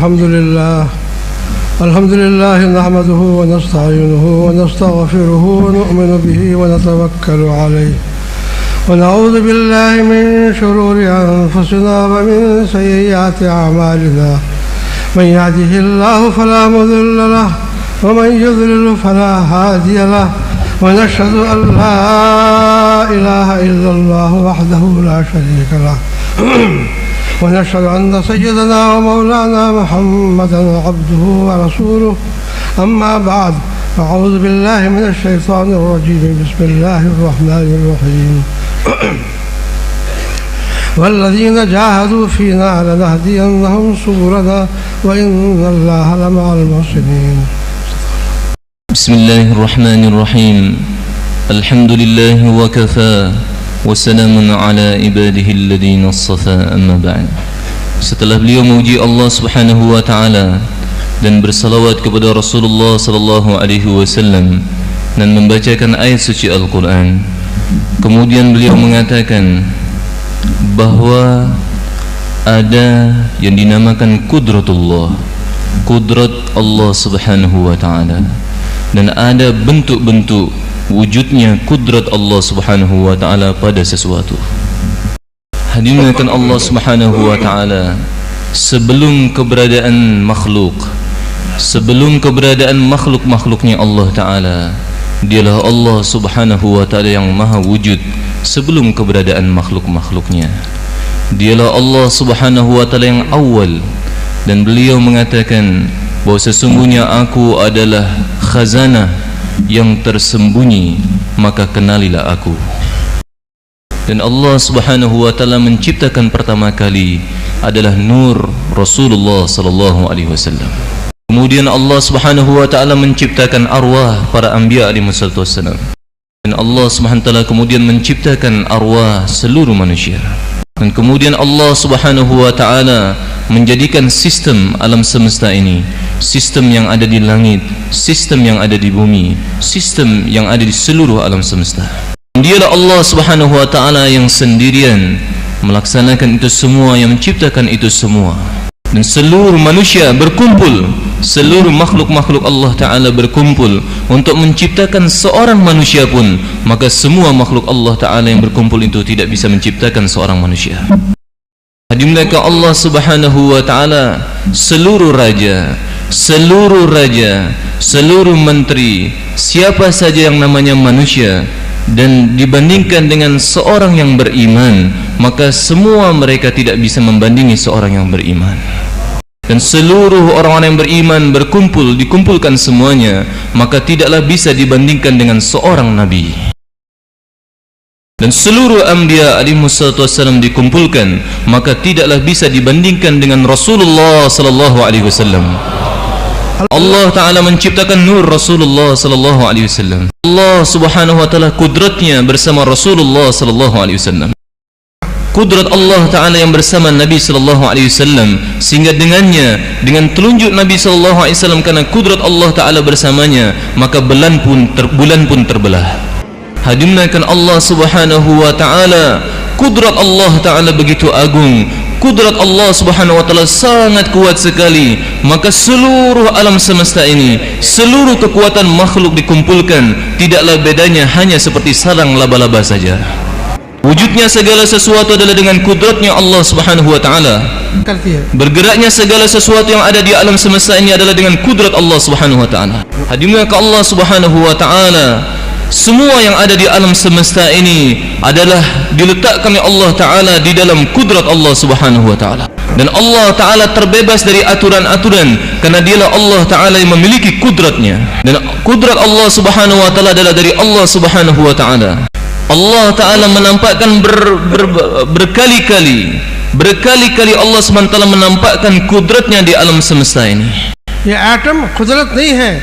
الحمد لله نحمده ونستعينه ونستغفره ونؤمن به ونتوكل عليه ونعوذ بالله من شرور أنفسنا ومن سيئات أعمالنا من يهده الله فلا مضل له ومن يضلل فلا هادي له ونشهد أن لا إله إلا الله وحده لا شريك له ونشهد أن سيدنا ومولانا محمدا عبده ورسوله أما بعد فأعوذ بالله من الشيطان الرجيم بسم الله الرحمن الرحيم والذين جاهدوا فينا لنهدينهم سبلنا وإن الله لمع المحسنين. بسم الله الرحمن الرحيم الحمد لله وكفى وسلام على عباده الذين اصطفى أما بعد. Setelah beliau memuji Allah Subhanahu wa taala dan bersalawat kepada Rasulullah sallallahu alaihi wasallam dan membacakan ayat suci Al-Qur'an, kemudian beliau mengatakan bahwa ada yang dinamakan kudratullah, kudrat Allah Subhanahu wa taala, dan ada bentuk-bentuk wujudnya kudrat Allah Subhanahu wa taala pada sesuatu. Hadirin Allah Subhanahu wa taala, sebelum keberadaan makhluk, sebelum keberadaan makhluk-makhluknya Allah taala, dialah Allah Subhanahu wa taala yang maha wujud sebelum keberadaan makhluk-makhluknya. Dialah Allah Subhanahu wa taala yang awal, dan beliau mengatakan bahawa sesungguhnya aku adalah khazanah yang tersembunyi, maka kenalilah aku. Dan Allah Subhanahu wa taala menciptakan pertama kali adalah nur Rasulullah sallallahu alaihi wasallam. Kemudian Allah Subhanahu wa taala menciptakan arwah para anbiya alaihi wassalam. Dan Allah Subhanahu wa taala kemudian menciptakan arwah seluruh manusia. Dan kemudian Allah Subhanahu wa taala menjadikan sistem alam semesta ini, sistem yang ada di langit, sistem yang ada di bumi, sistem yang ada di seluruh alam semesta. Dialah Allah Subhanahu wa taala yang sendirian melaksanakan itu semua, yang menciptakan itu semua. Dan seluruh manusia berkumpul, seluruh makhluk-makhluk Allah taala berkumpul untuk menciptakan seorang manusia pun, maka semua makhluk Allah taala yang berkumpul itu tidak bisa menciptakan seorang manusia. Hadirin Allah Subhanahu wa taala, seluruh raja, seluruh menteri, siapa saja yang namanya manusia, dan dibandingkan dengan seorang yang beriman, maka semua mereka tidak bisa membandingi seorang yang beriman. Dan seluruh orang-orang yang beriman berkumpul, dikumpulkan semuanya, maka tidaklah bisa dibandingkan dengan seorang nabi. Dan seluruh anbiya alaihi wassalam dikumpulkan, maka tidaklah bisa dibandingkan dengan Rasulullah sallallahu alaihi wasallam. Allah taala menciptakan nur Rasulullah sallallahu alaihi wasallam. Allah Subhanahu wa taala kudratnya bersama Rasulullah sallallahu alaihi wasallam. Kudrat Allah taala yang bersama Nabi sallallahu alaihi wasallam, sehingga dengannya, dengan telunjuk Nabi sallallahu alaihi wasallam, karena kudrat Allah taala bersamanya, maka bulan pun terbelah. Hadirin Allah Subhanahu wa taala, kudrat Allah taala begitu agung, kudrat Allah Subhanahu wa taala sangat kuat sekali, maka seluruh alam semesta ini, seluruh kekuatan makhluk dikumpulkan, tidaklah bedanya hanya seperti sarang laba-laba saja. Wujudnya segala sesuatu adalah dengan kudratnya Allah Subhanahu wa taala. Bergeraknya segala sesuatu yang ada di alam semesta ini adalah dengan kudrat Allah Subhanahu wa taala. Hadirin Allah Subhanahu wa taala, semua yang ada di alam semesta ini adalah diletakkan oleh Allah taala di dalam kudrat Allah Subhanahu wa taala. Dan Allah taala terbebas dari aturan-aturan, karena dialah Allah taala yang memiliki kudratnya. Dan kudrat Allah Subhanahu wa taala adalah dari Allah Subhanahu wa taala. Allah taala menampakkan berkali-kali Allah Subhanahu wa taala menampakkan kudratnya di alam semesta ini. Ya atom kudrat nahi hai.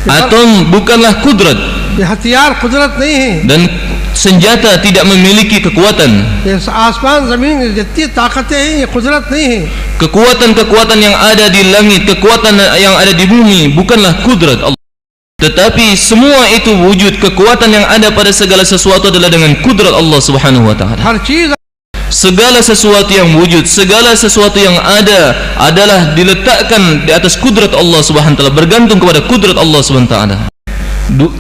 Atom bukanlah kudrat. ये हथियार कुदरत नहीं है, dan senjata tidak memiliki kekuatan. ये आसमान जमीन जितनी ताकतें हैं ये कुदरत नहीं है. Kekuatan-kekuatan yang ada di langit, kekuatan yang ada di bumi bukanlah kudrat Allah. Tetapi semua itu wujud, kekuatan yang ada pada segala sesuatu adalah dengan kudrat Allah Subhanahu wa taala. segala sesuatu yang wujud, segala sesuatu yang ada adalah diletakkan di atas kudrat Allah Subhanahu wa taala, bergantung kepada kudrat Allah Subhanahu wa taala.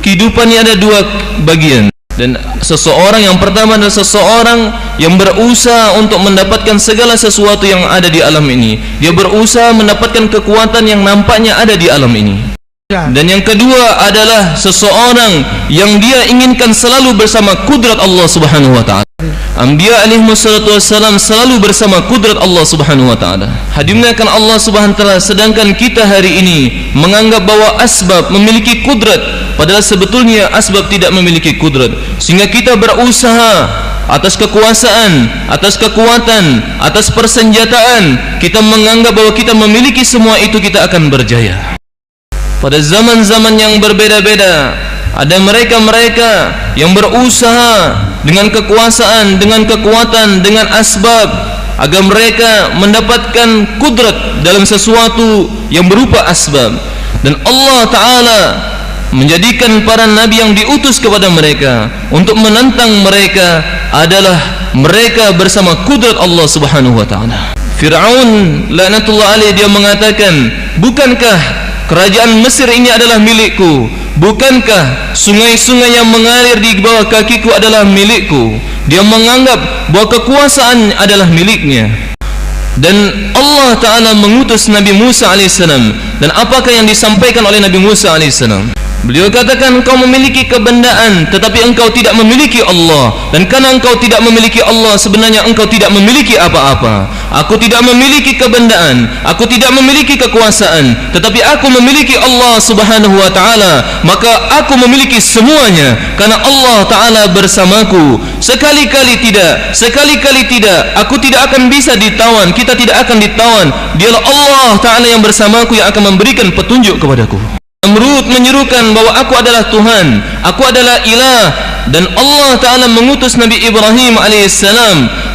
Kehidupan ini ada dua bagian. Dan seseorang yang pertama adalah seseorang yang berusaha untuk mendapatkan segala sesuatu yang ada di alam ini. Dia berusaha mendapatkan kekuatan yang nampaknya ada di alam ini. Dan yang kedua adalah seseorang yang dia inginkan selalu bersama kudrat Allah Subhanahu wa taala. Anbiya alaihi wassalatu wassalam selalu bersama kudrat Allah Subhanahu wa taala. Hadimnakan Allah Subhanahu wa taala, sedangkan kita hari ini menganggap bahwa asbab memiliki kudrat, padahal sebetulnya asbab tidak memiliki kudrat. Sehingga kita berusaha atas kekuasaan, atas kekuatan, atas persenjataan, kita menganggap bahwa kita memiliki semua itu, kita akan berjaya. Pada zaman-zaman yang berbeda-beda, ada mereka-mereka yang berusaha dengan kekuasaan, dengan kekuatan, dengan asbab agar mereka mendapatkan kudrat dalam sesuatu yang berupa asbab. Dan Allah Ta'ala menjadikan para nabi yang diutus kepada mereka untuk menentang mereka adalah mereka bersama kudrat Allah Subhanahu wa taala. Fir'aun laknatullah alaih, dia mengatakan, bukankah kerajaan Mesir ini adalah milikku? Bukankah sungai-sungai yang mengalir di bawah kakiku adalah milikku? Dia menganggap bahwa kekuasaan adalah miliknya. Dan Allah Ta'ala mengutus Nabi Musa AS. Dan apakah yang disampaikan oleh Nabi Musa AS? Beliau katakan, engkau memiliki kebendaan tetapi engkau tidak memiliki Allah. Dan karena engkau tidak memiliki Allah, sebenarnya engkau tidak memiliki apa-apa. Aku tidak memiliki kebendaan, aku tidak memiliki kekuasaan, tetapi aku memiliki Allah Subhanahu wa ta'ala. Maka aku memiliki semuanya karena Allah Ta'ala bersamaku. Sekali-kali tidak, aku tidak akan bisa ditawan, kita tidak akan ditawan. Dialah Allah Ta'ala yang bersamaku, yang akan memberikan petunjuk kepadaku. Namrud menyerukan bahwa aku adalah Tuhan, aku adalah ilah. Dan Allah Ta'ala mengutus Nabi Ibrahim AS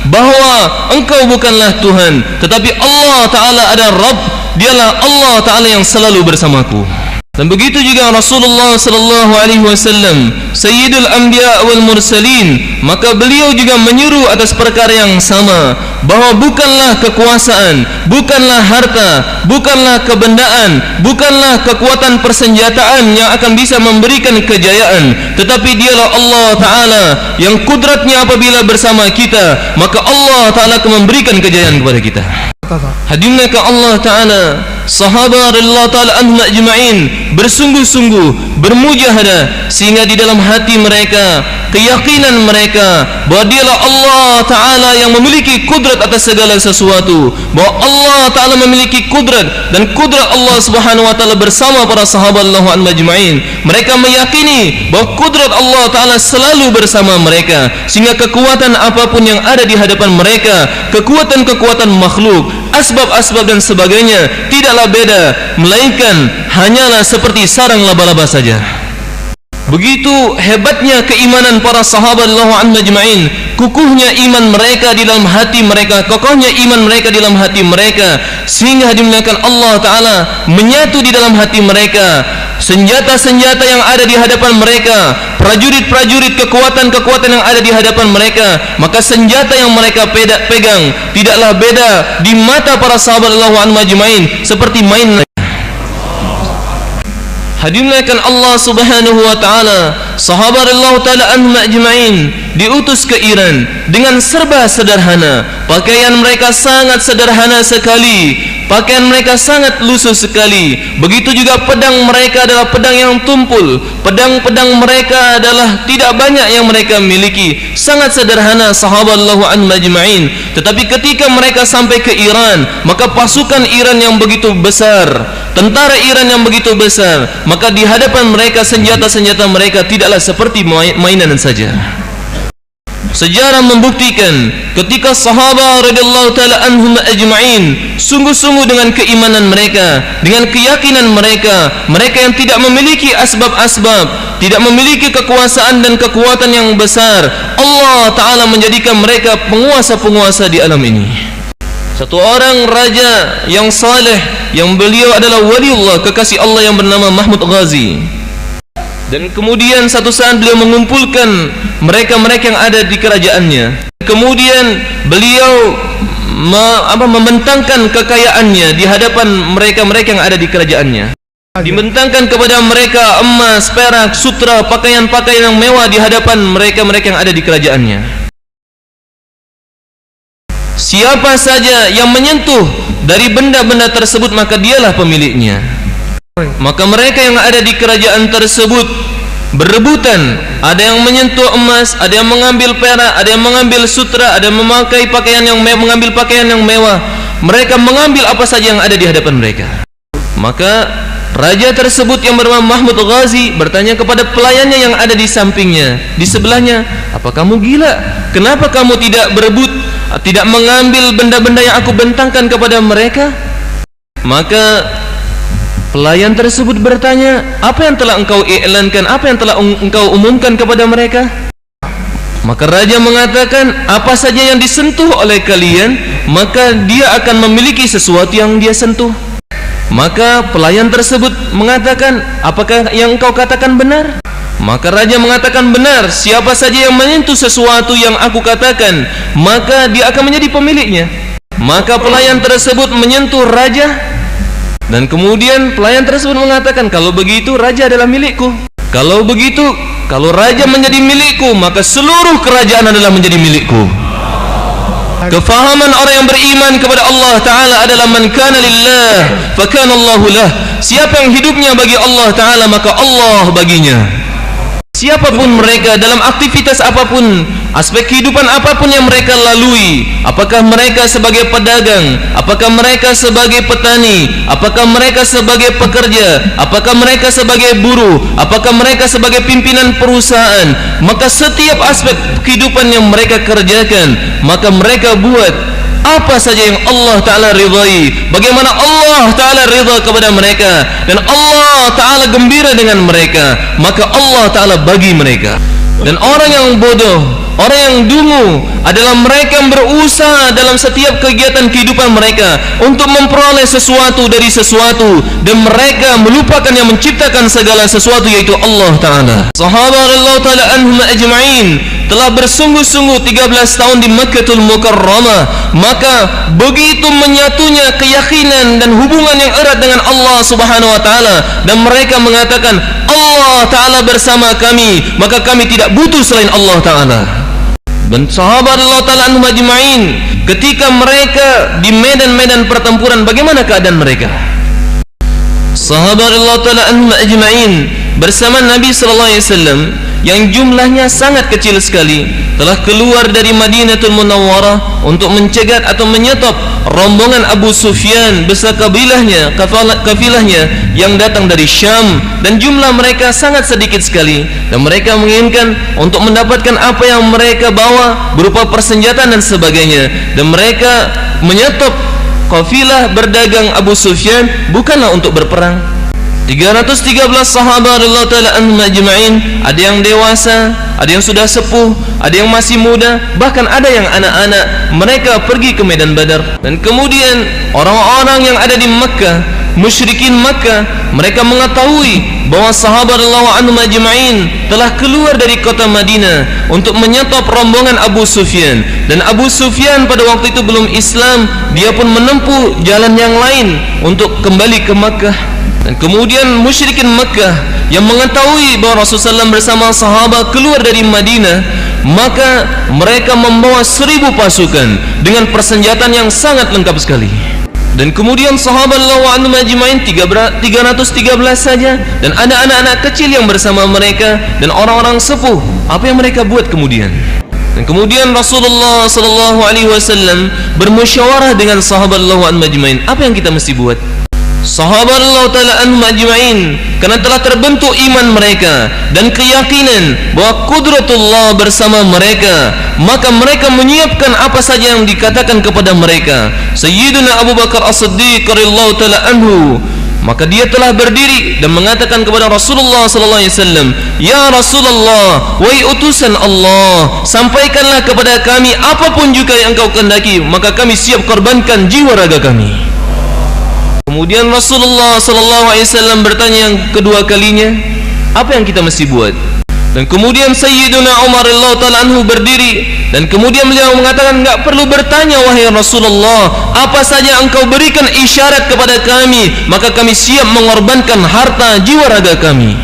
bahwa engkau bukanlah Tuhan, tetapi Allah Ta'ala adalah Rabb. Dialah Allah Ta'ala yang selalu bersamaku. Dan begitu juga Rasulullah sallallahu alaihi wasallam, Sayyidul Anbiya wal Mursalin, maka beliau juga menyeru atas perkara yang sama, bahwa bukanlah kekuasaan, bukanlah harta, bukanlah kebendaan, bukanlah kekuatan persenjataan yang akan bisa memberikan kejayaan, tetapi dialah Allah Ta'ala yang kudratnya apabila bersama kita, maka Allah Ta'ala akan memberikan kejayaan kepada kita. Hadimnaka Allah Ta'ala, sahabat radhiyallahu ta'ala anhum ajma'in bersungguh-sungguh bermujahadah sehingga di dalam hati mereka, keyakinan mereka bahwa dialah Allah Ta'ala yang memiliki kudrat atas segala sesuatu, bahwa Allah Ta'ala memiliki kudrat, dan kudrat Allah Subhanahu wa ta'ala bersama para sahabat radhiyallahu anhum ajma'in. Mereka meyakini bahwa kudrat Allah Ta'ala selalu bersama mereka, sehingga kekuatan apapun yang ada di hadapan mereka, kekuatan-kekuatan makhluk, asbab-asbab dan sebagainya, tidaklah beda melainkan hanyalah seperti sarang laba-laba saja. Begitu hebatnya keimanan para sahabat radhiyallahu anhum ajma'in, kukuhnya iman mereka di dalam hati mereka, kokohnya iman mereka di dalam hati mereka, sehingga dimuliakan Allah Ta'ala menyatu di dalam hati mereka senjata-senjata yang ada di hadapan mereka, prajurit-prajurit, kekuatan-kekuatan yang ada di hadapan mereka. Maka senjata yang mereka pegang tidaklah beda di mata para sahabat radhiyallahu anhum ajma'in seperti main. Hadimnakan Allah Subhanahu wa ta'ala, sahabat radhiyallahu ta'ala anhum ajma'in diutus ke Iran dengan serba sederhana. Pakaian mereka sangat sederhana sekali, pakaian mereka sangat lusuh sekali. Begitu juga pedang mereka adalah pedang yang tumpul. Pedang-pedang mereka adalah tidak banyak yang mereka miliki, sangat sederhana sahabat radhiyallahu anhum ajma'in. Tetapi ketika mereka sampai ke Iran, maka pasukan Iran yang begitu besar, tentara Iran yang begitu besar, maka di hadapan mereka senjata-senjata mereka tidaklah seperti mainan saja. Sejarah membuktikan ketika sahabat radhiyallahu ta'ala anhum ajma'in sungguh-sungguh dengan keimanan mereka, dengan keyakinan mereka, mereka yang tidak memiliki asbab-asbab, tidak memiliki kekuasaan dan kekuatan yang besar, Allah Ta'ala menjadikan mereka penguasa-penguasa di alam ini. Satu orang raja yang saleh, yang beliau adalah waliullah, kekasih Allah yang bernama Mahmud Ghazi. Dan kemudian satu saat beliau mengumpulkan mereka-mereka yang ada di kerajaannya. Kemudian beliau membentangkan kekayaannya di hadapan mereka-mereka yang ada di kerajaannya. Dibentangkan kepada mereka emas, perak, sutra, pakaian-pakaian yang mewah di hadapan mereka-mereka yang ada di kerajaannya. Siapa saja yang menyentuh dari benda-benda tersebut, maka dialah pemiliknya. Maka mereka yang ada di kerajaan tersebut berebutan. Ada yang menyentuh emas, ada yang mengambil perak, ada yang mengambil sutra, ada yang memakai pakaian yang mengambil pakaian yang mewah. Mereka mengambil apa saja yang ada di hadapan mereka. Maka raja tersebut yang bernama Mahmud Ghazi bertanya kepada pelayannya yang ada di sampingnya, di sebelahnya, "Apa kamu gila? Kenapa kamu tidak berebut, tidak mengambil benda-benda yang aku bentangkan kepada mereka?" Maka pelayan tersebut bertanya, "Apa yang telah engkau iklankan? Apa yang telah engkau umumkan kepada mereka?" Maka raja mengatakan, "Apa saja yang disentuh oleh kalian, maka dia akan memiliki sesuatu yang dia sentuh." Maka pelayan tersebut mengatakan, "Apakah yang engkau katakan benar?" Maka raja mengatakan, "Benar, siapa saja yang menyentuh sesuatu yang aku katakan, maka dia akan menjadi pemiliknya." Maka pelayan tersebut menyentuh raja, dan kemudian pelayan tersebut mengatakan, "Kalau begitu raja adalah milikku. Kalau begitu, kalau raja menjadi milikku, maka seluruh kerajaan adalah menjadi milikku." Kefahaman orang yang beriman kepada Allah Ta'ala adalah man kana lillah fa kana Allahu lah. Siapa yang hidupnya bagi Allah Ta'ala, maka Allah baginya. Siapapun mereka dalam aktivitas apapun, aspek kehidupan apapun yang mereka lalui, apakah mereka sebagai pedagang, apakah mereka sebagai petani, apakah mereka sebagai pekerja, apakah mereka sebagai buruh, apakah mereka sebagai pimpinan perusahaan, maka setiap aspek kehidupan yang mereka kerjakan, maka mereka buat apa saja yang Allah Ta'ala ridhai, bagaimana Allah Ta'ala ridha kepada mereka, dan Allah Ta'ala gembira dengan mereka, maka Allah Ta'ala bagi mereka. Dan orang yang bodoh, orang yang dungu adalah mereka yang berusaha dalam setiap kegiatan kehidupan mereka untuk memperoleh sesuatu dari sesuatu, dan mereka melupakan yang menciptakan segala sesuatu, yaitu Allah Ta'ala. Sahabat radhiyallahu ta'ala anhum ajma'in telah bersungguh-sungguh 13 tahun di Makkahul Mukarramah, maka begitu menyatunya keyakinan dan hubungan yang erat dengan Allah Subhanahu wa taala, dan mereka mengatakan, Allah Ta'ala bersama kami, maka kami tidak butuh selain Allah Ta'ala. Dan sahabat Allah Ta'ala anhum ajma'in, ketika mereka di medan-medan pertempuran, bagaimana keadaan mereka? Sahabat Allah Ta'ala anhum ajma'in bersama Nabi sallallahu alaihi wasallam yang jumlahnya sangat kecil sekali telah keluar dari Madinatul Munawwarah untuk mencegat atau menyetop rombongan Abu Sufyan beserta kafilahnya yang datang dari Syam, dan jumlah mereka sangat sedikit sekali, dan mereka menginginkan untuk mendapatkan apa yang mereka bawa berupa persenjataan dan sebagainya, dan mereka menyetop kafilah berdagang Abu Sufyan bukanlah untuk berperang. 313 sahabat radhiyallahu ta'ala anhum ajma'in, ada yang dewasa, ada yang sudah sepuh, ada yang masih muda, bahkan ada yang anak-anak. Mereka pergi ke medan Badar, dan kemudian orang-orang yang ada di Makkah, musyrikin Makkah, mereka mengetahui bahwa sahabat radhiyallahu anhum ajma'in telah keluar dari kota Madinah untuk menyetop rombongan Abu Sufyan, dan Abu Sufyan pada waktu itu belum Islam, dia pun menempuh jalan yang lain untuk kembali ke Makkah. Dan kemudian musyrikin Makkah yang mengetahui bahwa Rasulullah SAW bersama sahabat keluar dari Madinah, maka mereka membawa 1000 pasukan dengan persenjataan yang sangat lengkap sekali. Dan kemudian sahabat Allah anhum ajma'in 313 saja, dan ada anak-anak kecil yang bersama mereka dan orang-orang sepuh. Apa yang mereka buat kemudian? Dan kemudian Rasulullah sallallahu alaihi wasallam bermusyawarah dengan sahabat Allah anhum ajma'in. Apa yang kita mesti buat? Sahabat Allah Ta'ala anhum ajma'in, karena telah terbentuk iman mereka dan keyakinan bahwa kudratullah bersama mereka, maka mereka menyiapkan apa saja yang dikatakan kepada mereka. Sayyiduna Abu Bakar As-Siddiq radhiyallahu ta'ala anhu, maka dia telah berdiri dan mengatakan kepada Rasulullah sallallahu alaihi wasallam, "Ya Rasulullah, wahai utusan Allah, sampaikanlah kepada kami apapun juga yang engkau kehendaki, maka kami siap korbankan jiwa raga kami." Kemudian Rasulullah sallallahu alaihi wasallam bertanya yang kedua kalinya, apa yang kita mesti buat? Dan kemudian Sayyiduna Umar radhiyallahu ta'ala anhu berdiri, dan kemudian beliau mengatakan, enggak perlu bertanya wahai Rasulullah, apa saja engkau berikan isyarat kepada kami, maka kami siap mengorbankan harta jiwa raga kami.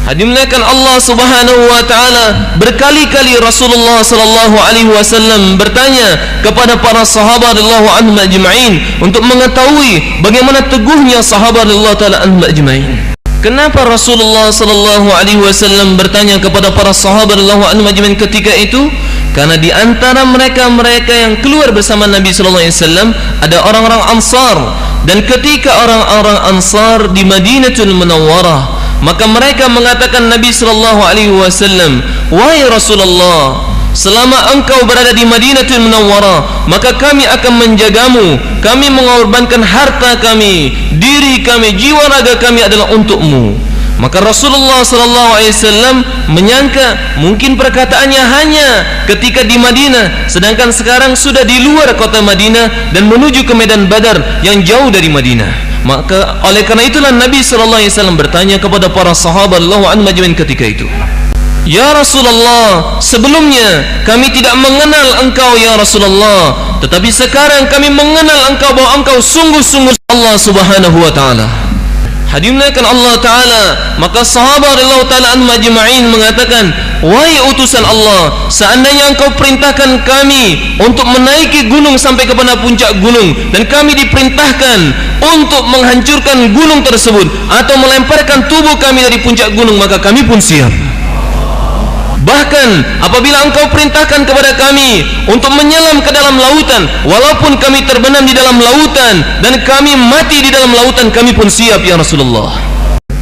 Hadimuliakan Allah Subhanahu wa taala, berkali-kali Rasulullah sallallahu alaihi wasallam bertanya kepada para sahabat radhiyallahu anhum ajma'in untuk mengetahui bagaimana teguhnya sahabat radhiyallahu taala anhum ajma'in. Kenapa Rasulullah sallallahu alaihi wasallam bertanya kepada para sahabat radhiyallahu anhum ajma'in ketika itu? Karena di antara mereka-mereka yang keluar bersama Nabi sallallahu alaihi wasallam ada orang-orang Ansar, dan ketika orang-orang Ansar di Madinatul Munawwarah, maka mereka mengatakan Nabi sallallahu alaihi wasallam, "Wahai Rasulullah, selama engkau berada di Madinatul Munawwarah, maka kami akan menjagamu. Kami mengorbankan harta kami, diri kami, jiwa raga kami adalah untukmu." Maka Rasulullah sallallahu alaihi wasallam menyangka mungkin perkataannya hanya ketika di Madinah, sedangkan sekarang sudah di luar kota Madinah dan menuju ke medan Badar yang jauh dari Madinah. Maka oleh karena itulah Nabi sallallahu alaihi wasallam bertanya kepada para sahabat radhiyallahu anhum ajma'in ketika itu, "Ya Rasulullah, sebelumnya kami tidak mengenal engkau ya Rasulullah, tetapi sekarang kami mengenal engkau bahwa engkau sungguh-sungguh Allah Subhanahu wa taala." Hadimuliakan Allah taala, maka sahabat radhiyallahu taala anhum ajma'in mengatakan, "Wahai utusan Allah, seandainya engkau perintahkan kami untuk menaiki gunung sampai kepada puncak gunung, dan kami diperintahkan untuk menghancurkan gunung tersebut atau melemparkan tubuh kami dari puncak gunung, maka kami pun siap. Bahkan apabila engkau perintahkan kepada kami untuk menyelam ke dalam lautan, walaupun kami terbenam di dalam lautan dan kami mati di dalam lautan, kami pun siap ya Rasulullah.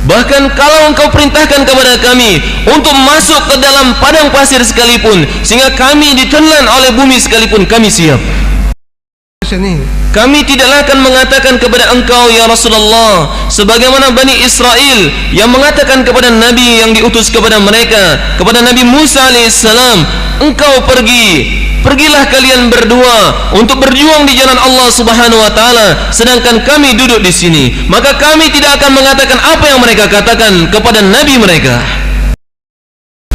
Bahkan kalau engkau perintahkan kepada kami untuk masuk ke dalam padang pasir sekalipun, sehingga kami ditelan oleh bumi sekalipun, kami siap. Kami tidaklah akan mengatakan kepada engkau ya Rasulullah sebagaimana Bani Israel yang mengatakan kepada Nabi yang diutus kepada mereka, kepada Nabi Musa alaihissalam, engkau pergilah kalian berdua untuk berjuang di jalan Allah Subhanahu wa taala, sedangkan kami duduk di sini. Maka kami tidak akan mengatakan apa yang mereka katakan kepada Nabi mereka.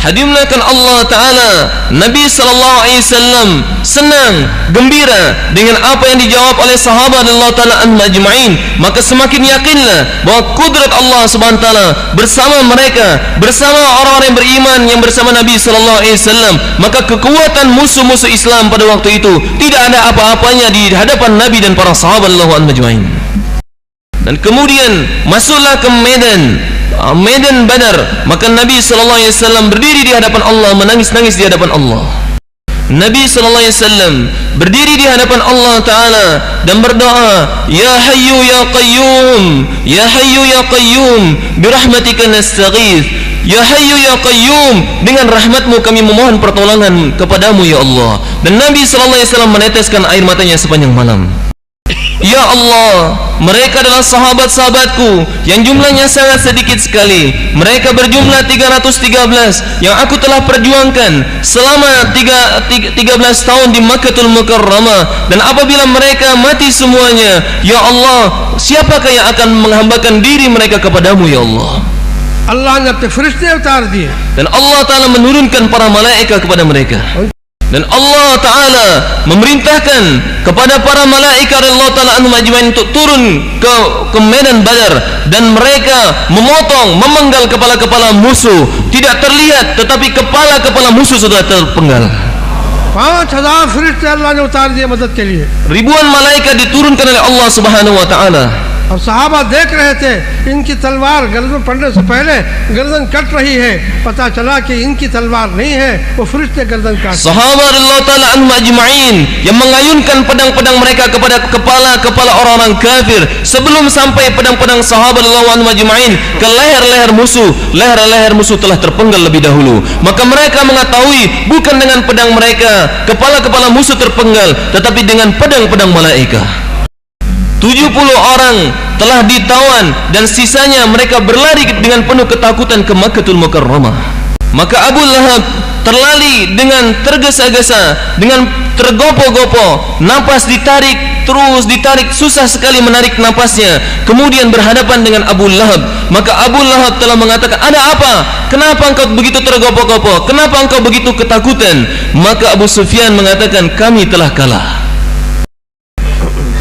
Hadimuliakan Allah taala, Nabi sallallahu alaihi wasallam senang, gembira dengan apa yang dijawab oleh sahabat radhiyallahu taala anhum ajma'in. Maka semakin yakinlah bahwa kudrat Allah Subhanahu wa taala bersama mereka, bersama orang-orang yang beriman yang bersama Nabi sallallahu alaihi wasallam. Maka kekuatan musuh-musuh Islam pada waktu itu tidak ada apa-apanya di hadapan Nabi dan para sahabat radhiyallahu anhum ajma'in. Dan kemudian masuklah ke medan Badar, maka Nabi sallallahu alaihi wasallam berdiri di hadapan Allah, menangis-nangis di hadapan Allah. Nabi sallallahu alaihi wasallam berdiri di hadapan Allah taala dan berdoa, "Ya Hayyu ya Qayyum, ya Hayyu ya Qayyum, birahmatika nastaghits. Ya Hayyu ya Qayyum, dengan rahmatmu kami memohon pertolongan kepadamu ya Allah." Dan Nabi sallallahu alaihi wasallam meneteskan air matanya sepanjang malam. Ya Allah, mereka adalah sahabat-sahabatku yang jumlahnya sangat sedikit sekali. Mereka berjumlah 313 yang aku telah perjuangkan selama 13 tahun di Makkahul Mukarramah. Dan apabila mereka mati semuanya, ya Allah, siapakah yang akan menghambakan diri mereka kepadamu ya Allah? Dan Allah Ta'ala menurunkan para malaikat kepada mereka. Dan Allah Ta'ala memerintahkan kepada para malaikat Allah Ta'ala anhum ajma'in untuk turun ke medan Badar, dan mereka memotong, memenggal kepala-kepala musuh. Tidak terlihat, tetapi kepala-kepala musuh sudah terpenggal. 5,000 फरिश्ते अल्लाह ने उतार दिए मदद के लिए. Ribuan malaikat diturunkan oleh Allah Subhanahu wa taala. और सहाबा देख रहे थे इनकी तलवार गर्दन पड़ने से पहले गर्दन कट रही है, पता चला कि इनकी तलवार नहीं है, वो फरिश्ते गर्दन काट. Sahabat Allah Ta'ala anhum ajma'in yang mengayunkan pedang-pedang mereka kepada kepala-kepala orang-orang kafir, sebelum sampai pedang-pedang sahabat Allah anhum ajma'in ke leher-leher musuh telah terpenggal lebih dahulu. Maka mereka mengetahui bukan dengan pedang mereka kepala-kepala musuh terpenggal, tetapi dengan pedang-pedang malaikat. 70 orang telah ditawan dan sisanya mereka berlari dengan penuh ketakutan ke Makkahul Mukarramah. Maka Abu Lahab terlali dengan tergesa-gesa, dengan tergopoh-gopoh, napas ditarik terus ditarik, susah sekali menarik napasnya. Kemudian berhadapan dengan Abu Lahab. Maka Abu Lahab telah mengatakan, ada apa? Kenapa engkau begitu tergopoh-gopoh? Kenapa engkau begitu ketakutan? Maka Abu Sufyan mengatakan, kami telah kalah.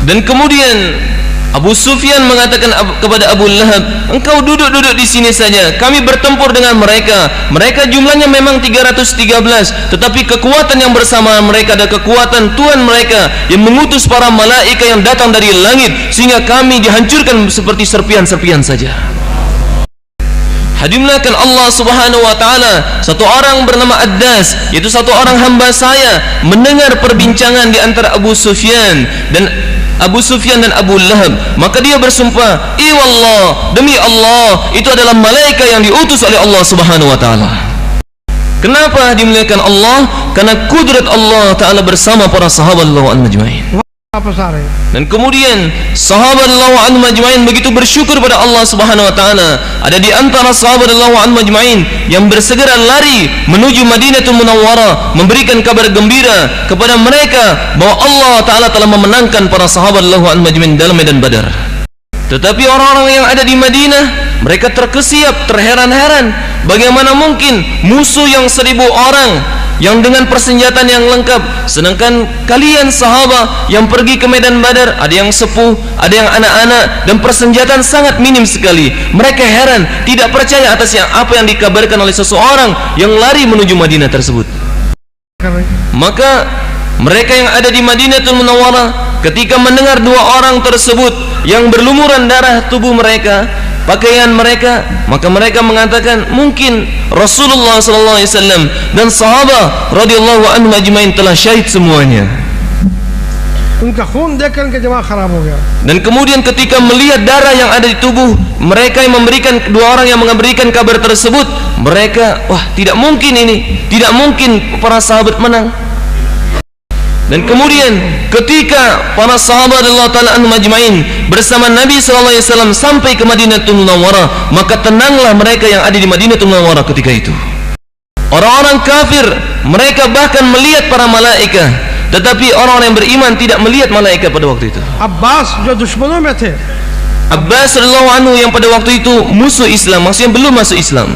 Dan kemudian Abu Sufyan mengatakan kepada Abu Lahab, engkau duduk-duduk di sini saja, kami bertempur dengan mereka. Mereka jumlahnya memang 313, tetapi kekuatan yang bersama mereka adalah kekuatan Tuhan mereka yang mengutus para malaikat yang datang dari langit, sehingga kami dihancurkan seperti serpian-serpian saja. Hadimlahkan Allah subhanahu wa ta'ala, satu orang bernama Addas, yaitu satu orang hamba saya, mendengar perbincangan di antara Abu Sufyan dan Abu Lahab. Maka dia bersumpah, wallah, demi Allah, itu adalah malaikat yang diutus oleh Allah subhanahu wa ta'ala. Kenapa dimuliakan Allah? Karena kudrat Allah ta'ala bersama para sahabat radhiyallahu anhum ajma'in. Dan kemudian sahabat radhiyallahu anhum ajma'in begitu bersyukur pada Allah subhanahu wa ta'ala. Ada di antara sahabat radhiyallahu anhum ajma'in yang bersegera lari menuju Madinatul Munawwarah, memberikan kabar gembira kepada mereka bahwa Allah ta'ala telah memenangkan para sahabat radhiyallahu anhum ajma'in dalam medan Badar. Tetapi orang-orang yang ada di Madinah, mereka terkesiap, terheran-heran, bagaimana mungkin musuh yang 1000 orang yang dengan persenjataan yang lengkap, sedangkan kalian sahabat yang pergi ke medan Badar, ada yang sepuh, ada yang anak-anak, dan persenjataan sangat minim sekali. Mereka heran, tidak percaya atas apa yang dikabarkan oleh seseorang yang lari menuju Madinah tersebut. Maka mereka yang ada di Madinatul Munawwarah ketika mendengar dua orang tersebut yang berlumuran darah tubuh mereka, pakaian mereka, maka mereka mengatakan mungkin Rasulullah sallallahu alaihi wasallam dan sahabat radhiyallahu anhum ajmain telah syahid semuanya. Dan kemudian ketika melihat darah yang ada di tubuh mereka yang memberikan, dua orang yang memberikan kabar tersebut, mereka, wah, tidak mungkin ini, tidak mungkin para sahabat menang. Dan kemudian ketika para sahabat radhiyallahu taala anhum ajmain bersama Nabi sallallahu alaihi wasallam sampai ke Madinatul Munawwarah, maka tenanglah mereka yang ada di Madinatul Munawwarah ketika itu. Orang-orang kafir mereka bahkan melihat para malaikat, tetapi orang-orang yang beriman tidak melihat malaikat pada waktu itu. Abbas radhiyallahu anhu yang pada waktu itu musuh Islam, maksudnya belum masuk Islam.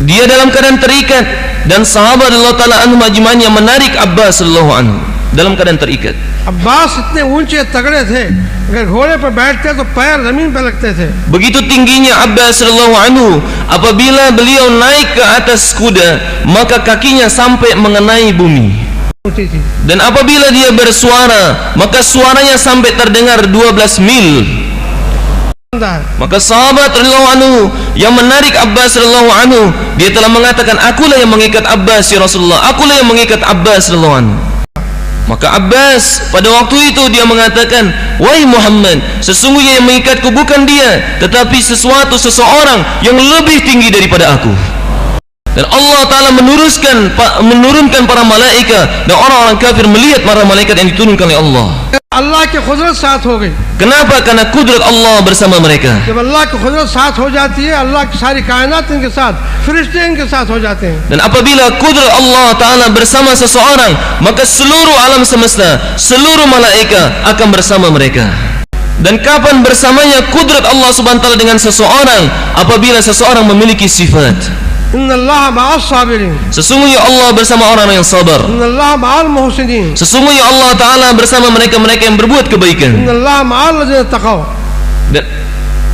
Dia dalam keadaan terikat dan sahabat radhiyallahu taala anhum ajmain yang menarik Abbas radhiyallahu anhu dalam keadaan terikat. Abbas इतने ऊंचे तगड़े थे, अगर घोड़े पर बैठते तो पैर जमीन पर लगते थे. Begitu tingginya Abbas radhiyallahu anhu, apabila beliau naik ke atas kuda, maka kakinya sampai mengenai bumi. Dan apabila dia bersuara, maka suaranya sampai terdengar 12 mil. Maka sahabat radhiyallahu anhu yang menarik Abbas radhiyallahu anhu, dia telah mengatakan, akulah yang mengikat Abbas ya Rasulullah, akulah yang mengikat Abbas radhiyallahu anhu. Maka Abbas pada waktu itu dia mengatakan, wahai Muhammad, sesungguhnya yang mengikatku bukan dia, tetapi seseorang yang lebih tinggi daripada aku. Dan Allah Ta'ala menurunkan para malaikat, dan orang-orang kafir melihat para malaikat yang diturunkan oleh Allah. Allah की खुदरत साथ हो गई. Kenapa? Karena kudrat Allah bersama mereka. जब अल्लाह की खुदरत साथ हो जाती है, अल्लाह की सारी कायनात इनके साथ, फरिश्ते इनके साथ हो जाते हैं. Dan apabila kudrat Allah Ta'ala bersama seseorang, maka seluruh alam semesta, seluruh malaikat akan bersama mereka. Dan kapan bersamanya kudrat Allah Subhanahu wa Ta'ala dengan seseorang? Apabila seseorang memiliki sifat. Innallaha ma'as sabirin. Sesungguhnya Allah bersama orang yang sabar. Innallaha ma'al muhsinin. Sesungguhnya Allah Ta'ala bersama mereka-mereka yang berbuat kebaikan. Innallaha ma'al ladzina taqaw.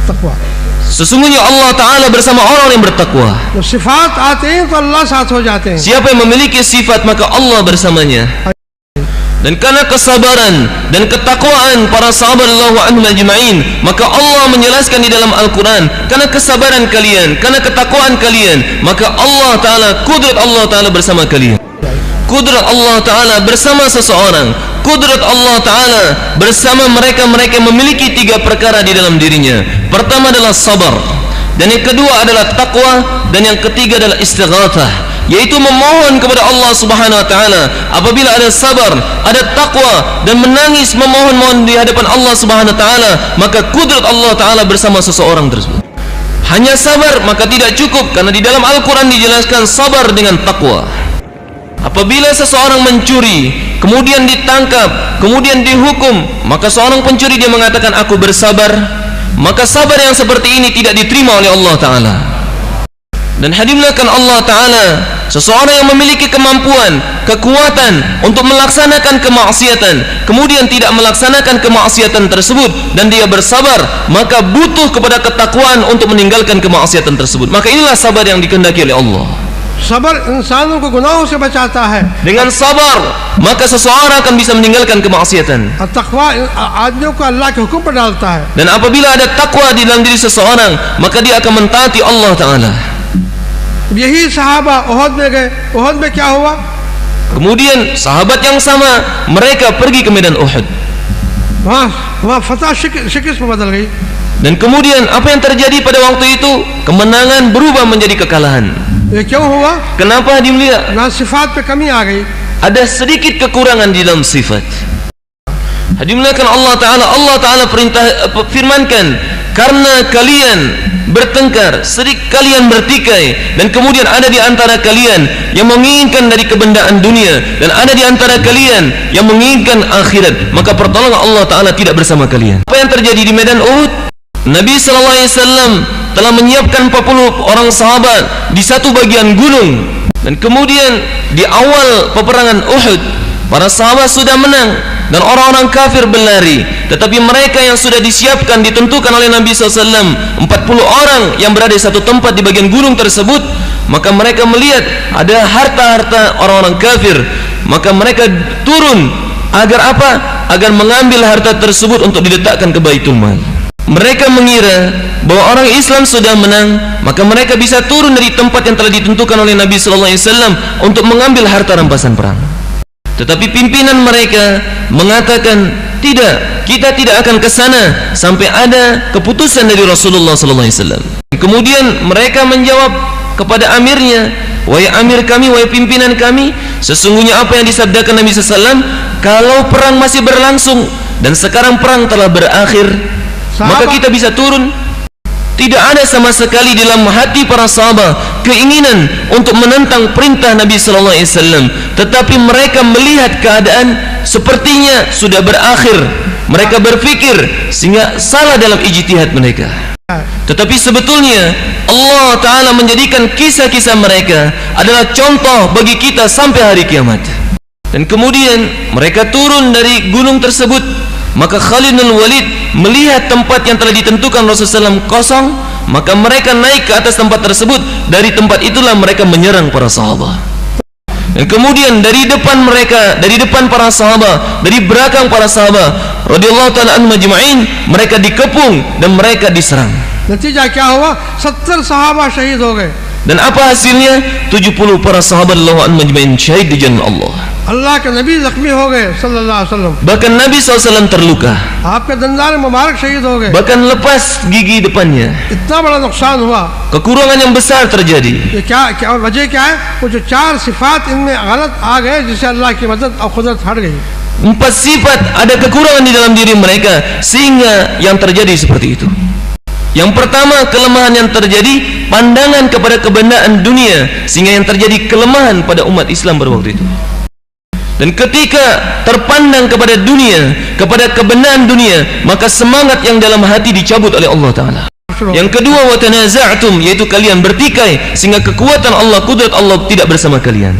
Taqwa. Sesungguhnya Allah Ta'ala bersama orang yang bertakwa. Sifat aate hain to Allah saath ho jate hain. Siapa yang memiliki sifat maka Allah bersamanya. Dan karena kesabaran dan ketakwaan para sahabat radhiyallahu anhum ajma'in, maka Allah menjelaskan di dalam Al-Quran, karena kesabaran kalian, karena ketakwaan kalian, maka Allah Ta'ala, kudrat Allah Ta'ala bersama kalian. Kudrat Allah Ta'ala bersama seseorang, kudrat Allah Ta'ala bersama mereka-mereka yang memiliki 3 perkara di dalam dirinya. Pertama adalah sabar, dan yang kedua adalah takwa, dan yang ketiga adalah istighatsah, yaitu memohon kepada Allah Subhanahu wa Ta'ala. Apabila ada sabar, ada takwa, dan menangis memohon-mohon di hadapan Allah Subhanahu wa Ta'ala, maka kudrat Allah Ta'ala bersama seseorang tersebut. Hanya sabar maka tidak cukup, karena di dalam Al-Quran dijelaskan sabar dengan takwa. Apabila seseorang mencuri, kemudian ditangkap, kemudian dihukum, maka seorang pencuri dia mengatakan aku bersabar, maka sabar yang seperti ini tidak diterima oleh Allah Ta'ala. Dan hadirin Allah Ta'ala, seseorang yang memiliki kemampuan, kekuatan untuk melaksanakan kemaksiatan, kemudian tidak melaksanakan kemaksiatan tersebut dan dia bersabar, maka butuh kepada ketakwaan untuk meninggalkan kemaksiatan tersebut. Maka inilah sabar yang dikehendaki oleh Allah. सबर इंसानों को गुनाहों से बचाता है. Dengan sabar maka seseorang akan bisa meninggalkan kemaksiatan. तकवा आदमियों को अल्लाह के हुक्म पर डालता है. Dan apabila ada takwa di dalam diri seseorang, maka dia akan mentaati Allah Ta'ala. यही सहाबा उहद में गए. उहद में क्या हुआ? Kemudian sahabat yang sama mereka pergi ke medan Uhud. वहाँ फतह शिकस्त में बदल गई. Dan kemudian apa yang terjadi pada waktu itu? Kemenangan berubah menjadi kekalahan. ये क्यों हुआ? Kenapa dimulai? ना सिफात पे कमी आ गई. Ada sedikit kekurangan di dalam sifat. Dimuliakan Allah Ta'ala. Allah Ta'ala firmankan, karena kalian bertengkar, kalian bertikai, dan kemudian ada di antara kalian yang menginginkan dari kebendaan dunia, dan ada di antara kalian yang menginginkan akhirat, maka pertolongan Allah Ta'ala tidak bersama kalian. Apa yang terjadi di medan Uhud? Nabi SAW telah menyiapkan 40 orang sahabat di satu bagian gunung, dan kemudian di awal peperangan Uhud para sahabat sudah menang dan orang-orang kafir berlari, tetapi mereka yang sudah disiapkan, ditentukan oleh Nabi SAW 40 orang yang berada di satu tempat di bagian gunung tersebut, maka mereka melihat ada harta-harta orang-orang kafir, maka mereka turun agar apa? Agar mengambil harta tersebut untuk diletakkan ke Baitul Mal. Mereka mengira bahwa orang Islam sudah menang, maka mereka bisa turun dari tempat yang telah ditentukan oleh Nabi SAW untuk mengambil harta rampasan perang. Tetapi pimpinan mereka mengatakan, tidak, kita tidak akan ke sana sampai ada keputusan dari Rasulullah SAW. Kemudian mereka menjawab kepada amirnya, wahai amir kami, wahai pimpinan kami, sesungguhnya apa yang disabdakan Nabi SAW, kalau perang masih berlangsung dan sekarang perang telah berakhir, maka kita bisa turun. Tidak ada sama sekali dalam hati para sahabat keinginan untuk menentang perintah Nabi sallallahu alaihi wasallam, tetapi mereka melihat keadaan sepertinya sudah berakhir. Mereka berpikir sehingga salah dalam ijtihad mereka. Tetapi sebetulnya Allah Ta'ala menjadikan kisah-kisah mereka adalah contoh bagi kita sampai hari kiamat. Dan kemudian mereka turun dari gunung tersebut. Maka Khalid bin Walid melihat tempat yang telah ditentukan Rasulullah SAW kosong, maka mereka naik ke atas tempat tersebut. Dari tempat itulah mereka menyerang para sahabat. Dan kemudian dari depan mereka, dari depan para sahabat, dari belakang para sahabat radhiyallahu ta'ala anhum majma'in, mereka dikepung dan mereka diserang. नतीजा क्या हुआ? 70 सहाबा शहीद हो गए. Dan apa hasilnya? 70 para sahabat radhiyallahu anhum majma'in syahid di jalan Allah. अल्लाह के नबी जख्मी हो गए सल्लल्लाहु अलैहि वसल्लम. Bahkan Nabi SAW terluka. आपके दंदार मुबारक शहीद हो गए. Bahkan lepas gigi depannya. इतना बड़ा नुकसान हुआ. Kekurangan yang besar terjadi. ये क्या वजह क्या है? वो जो 4 सिफात इनमें गलत आ गए, जिससे अल्लाह की मदद और कुदरत हट गई. 4 sifat ada kekurangan di dalam diri mereka sehingga yang terjadi seperti itu. Yang pertama, kelemahan yang terjadi pandangan kepada kebendaan dunia, sehingga yang terjadi kelemahan pada umat Islam pada waktu itu. Dan ketika terpandang kepada dunia, kepada kebendaan dunia, maka semangat yang dalam hati dicabut oleh Allah Ta'ala. Yang kedua, wa tanaza'tum, yaitu kalian bertikai sehingga kekuatan Allah, kudrat Allah tidak bersama kalian.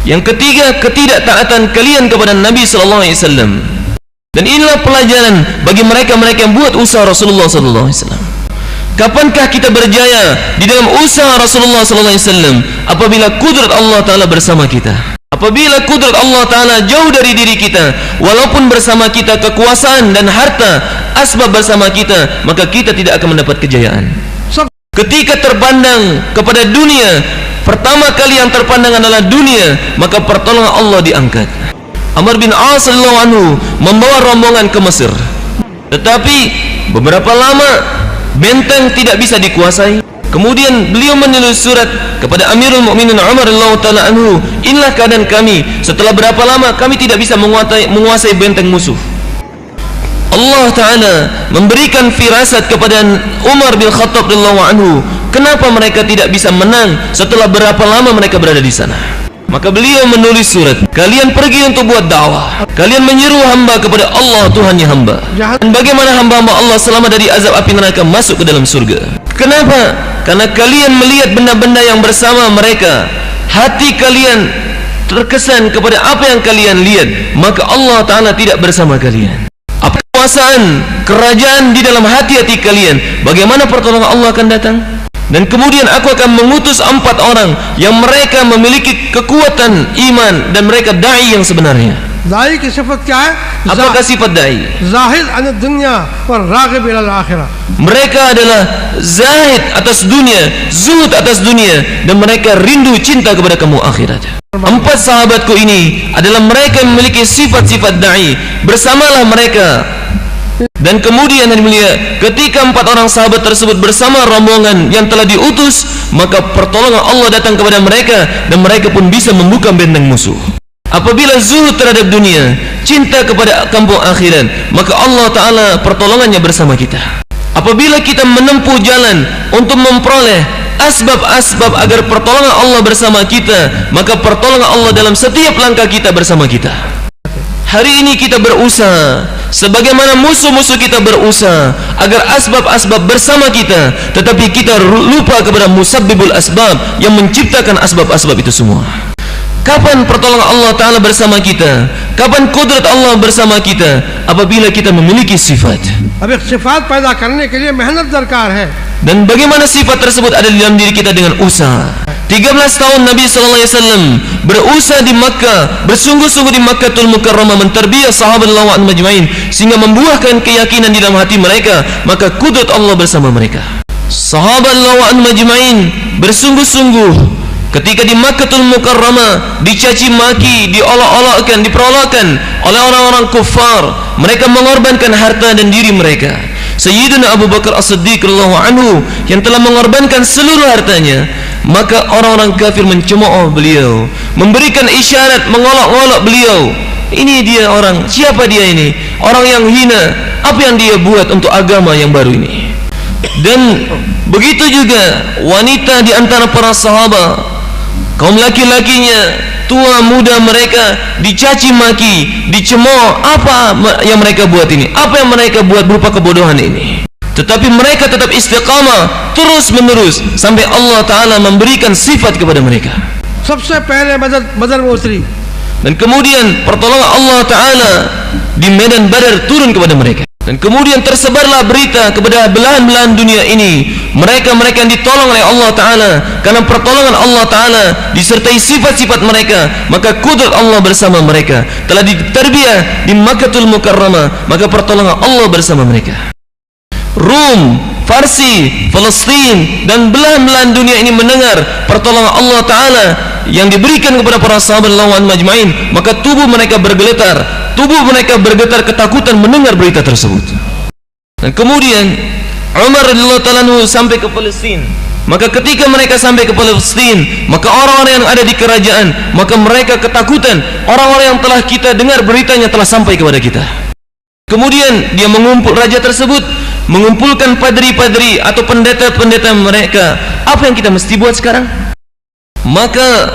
Yang ketiga, ketidaktaatan kalian kepada Nabi sallallahu alaihi wasallam. Dan inilah pelajaran bagi mereka-mereka yang buat usaha Rasulullah sallallahu alaihi wasallam. Kapankah kita berjaya di dalam usaha Rasulullah sallallahu alaihi wasallam? Apabila kudrat Allah Ta'ala bersama kita. Apabila kudrat Allah Ta'ala jauh dari diri kita, walaupun bersama kita kekuasaan dan harta, asbab bersama kita, maka kita tidak akan mendapat kejayaan. Ketika terpandang kepada dunia, pertama kali yang terpandang adalah dunia, maka pertolongan Allah diangkat. Amr bin As radhiyallahu anhu membawa rombongan ke Mesir, tetapi beberapa lama benteng tidak bisa dikuasai. Kemudian beliau menulis surat kepada Amirul Mukminin Umar radhiyallahu ta'ala anhu, inilah keadaan kami, setelah berapa lama kami tidak bisa menguasai benteng musuh. Allah Ta'ala memberikan firasat kepada Umar bin Khattab radhiyallahu anhu, kenapa mereka tidak bisa menang setelah berapa lama mereka berada di sana. Maka beliau menulis surat, kalian pergi untuk buat dakwah, kalian menyeru hamba kepada Allah Tuhannya hamba, dan bagaimana hamba-hamba Allah selamat dari azab api neraka masuk ke dalam surga. Kenapa? Karena kalian melihat benda-benda yang bersama mereka, hati kalian terkesan kepada apa yang kalian lihat, maka Allah Ta'ala tidak bersama kalian. Apa kekuasaan kerajaan di dalam hati-hati kalian, bagaimana pertolongan Allah akan datang? Dan kemudian aku akan mengutus 4 orang yang mereka memiliki kekuatan iman dan mereka da'i yang sebenarnya. दाई की सिफत क्या है? Apakah sifat da'i? Zahid अन दुनिया और रागिब इलल आखिरah. Mereka adalah zahid atas dunia, zuhud atas dunia, dan mereka rindu cinta kepada kamu akhirat. 4 sahabatku ini adalah mereka yang memiliki sifat-sifat da'i. Bersamalah mereka. Dan kemudian yang mulia, ketika 4 orang sahabat tersebut bersama rombongan yang telah diutus, maka pertolongan Allah datang kepada mereka dan mereka pun bisa membuka benteng musuh. Apabila zuhud terhadap dunia, cinta kepada kampung akhirat, maka Allah Ta'ala pertolongannya bersama kita. Apabila kita menempuh jalan untuk memperoleh asbab-asbab agar pertolongan Allah bersama kita, maka pertolongan Allah dalam setiap langkah kita bersama kita. Hari ini kita berusaha, sebagaimana musuh-musuh kita berusaha agar asbab-asbab bersama kita, tetapi kita lupa kepada musabbibul asbab yang menciptakan asbab-asbab itu semua. Kapan pertolongan Allah Ta'ala bersama kita? Kapan kudrat Allah bersama kita? Apabila kita memiliki sifat. अब एक सिफात पैदा करने के लिए मेहनत दरकार है. Dan bagaimana sifat tersebut ada di dalam diri kita dengan usaha. 13 tahun Nabi SAW berusaha di Makkah, bersungguh-sungguh di Makkatul Mukarramah menterbiah sahabat Allah majma'in sehingga membuahkan keyakinan di dalam hati mereka, maka kudrat Allah bersama mereka. Sahabat Allah majma'in bersungguh-sungguh ketika di Makkatul Mukarramah dicaci maki, diolok-olokkan, diperolokkan oleh orang-orang kufar. Mereka mengorbankan harta dan diri mereka. Sayyidina Abu Bakar As-Siddiq radhiyallahu anhu yang telah mengorbankan seluruh hartanya, maka orang-orang kafir mencemooh beliau, memberikan isyarat, mengolok-olok beliau. Ini dia orang, siapa dia ini? Orang yang hina, apa yang dia buat untuk agama yang baru ini? Dan begitu juga wanita di antara para sahabat, kaum laki-lakinya, tua muda mereka dicaci maki, dicemooh. Apa yang mereka buat ini? Apa yang mereka buat berupa kebodohan ini? Tetapi mereka tetap istiqamah terus menerus sampai Allah Ta'ala memberikan sifat kepada mereka. सबसे पहले बदर में उतरी. Dan kemudian pertolongan Allah Ta'ala di medan Badar turun kepada mereka. Dan kemudian tersebarlah berita kepada belahan-belahan dunia ini, mereka-mereka yang ditolong oleh Allah Ta'ala karena pertolongan Allah Ta'ala disertai sifat-sifat mereka, maka kudrat Allah bersama mereka. Telah diterbiah di Makkatul Mukarramah, maka pertolongan Allah bersama mereka. Rum, Farsi, Palestin dan belahan-belahan dunia ini mendengar pertolongan Allah Ta'ala yang diberikan kepada para sahabat lawan majma'in, maka tubuh mereka bergeletar, tubuh mereka bergetar ketakutan mendengar berita tersebut. Dan kemudian Umar radhiyallahu ta'ala anhu sampai ke Palestin. Maka ketika mereka sampai ke Palestin, maka orang-orang yang ada di kerajaan, maka mereka ketakutan, orang-orang yang telah kita dengar beritanya telah sampai kepada kita. Kemudian dia raja tersebut mengumpulkan padri-padri atau pendeta-pendeta mereka. Apa yang kita mesti buat sekarang? Maka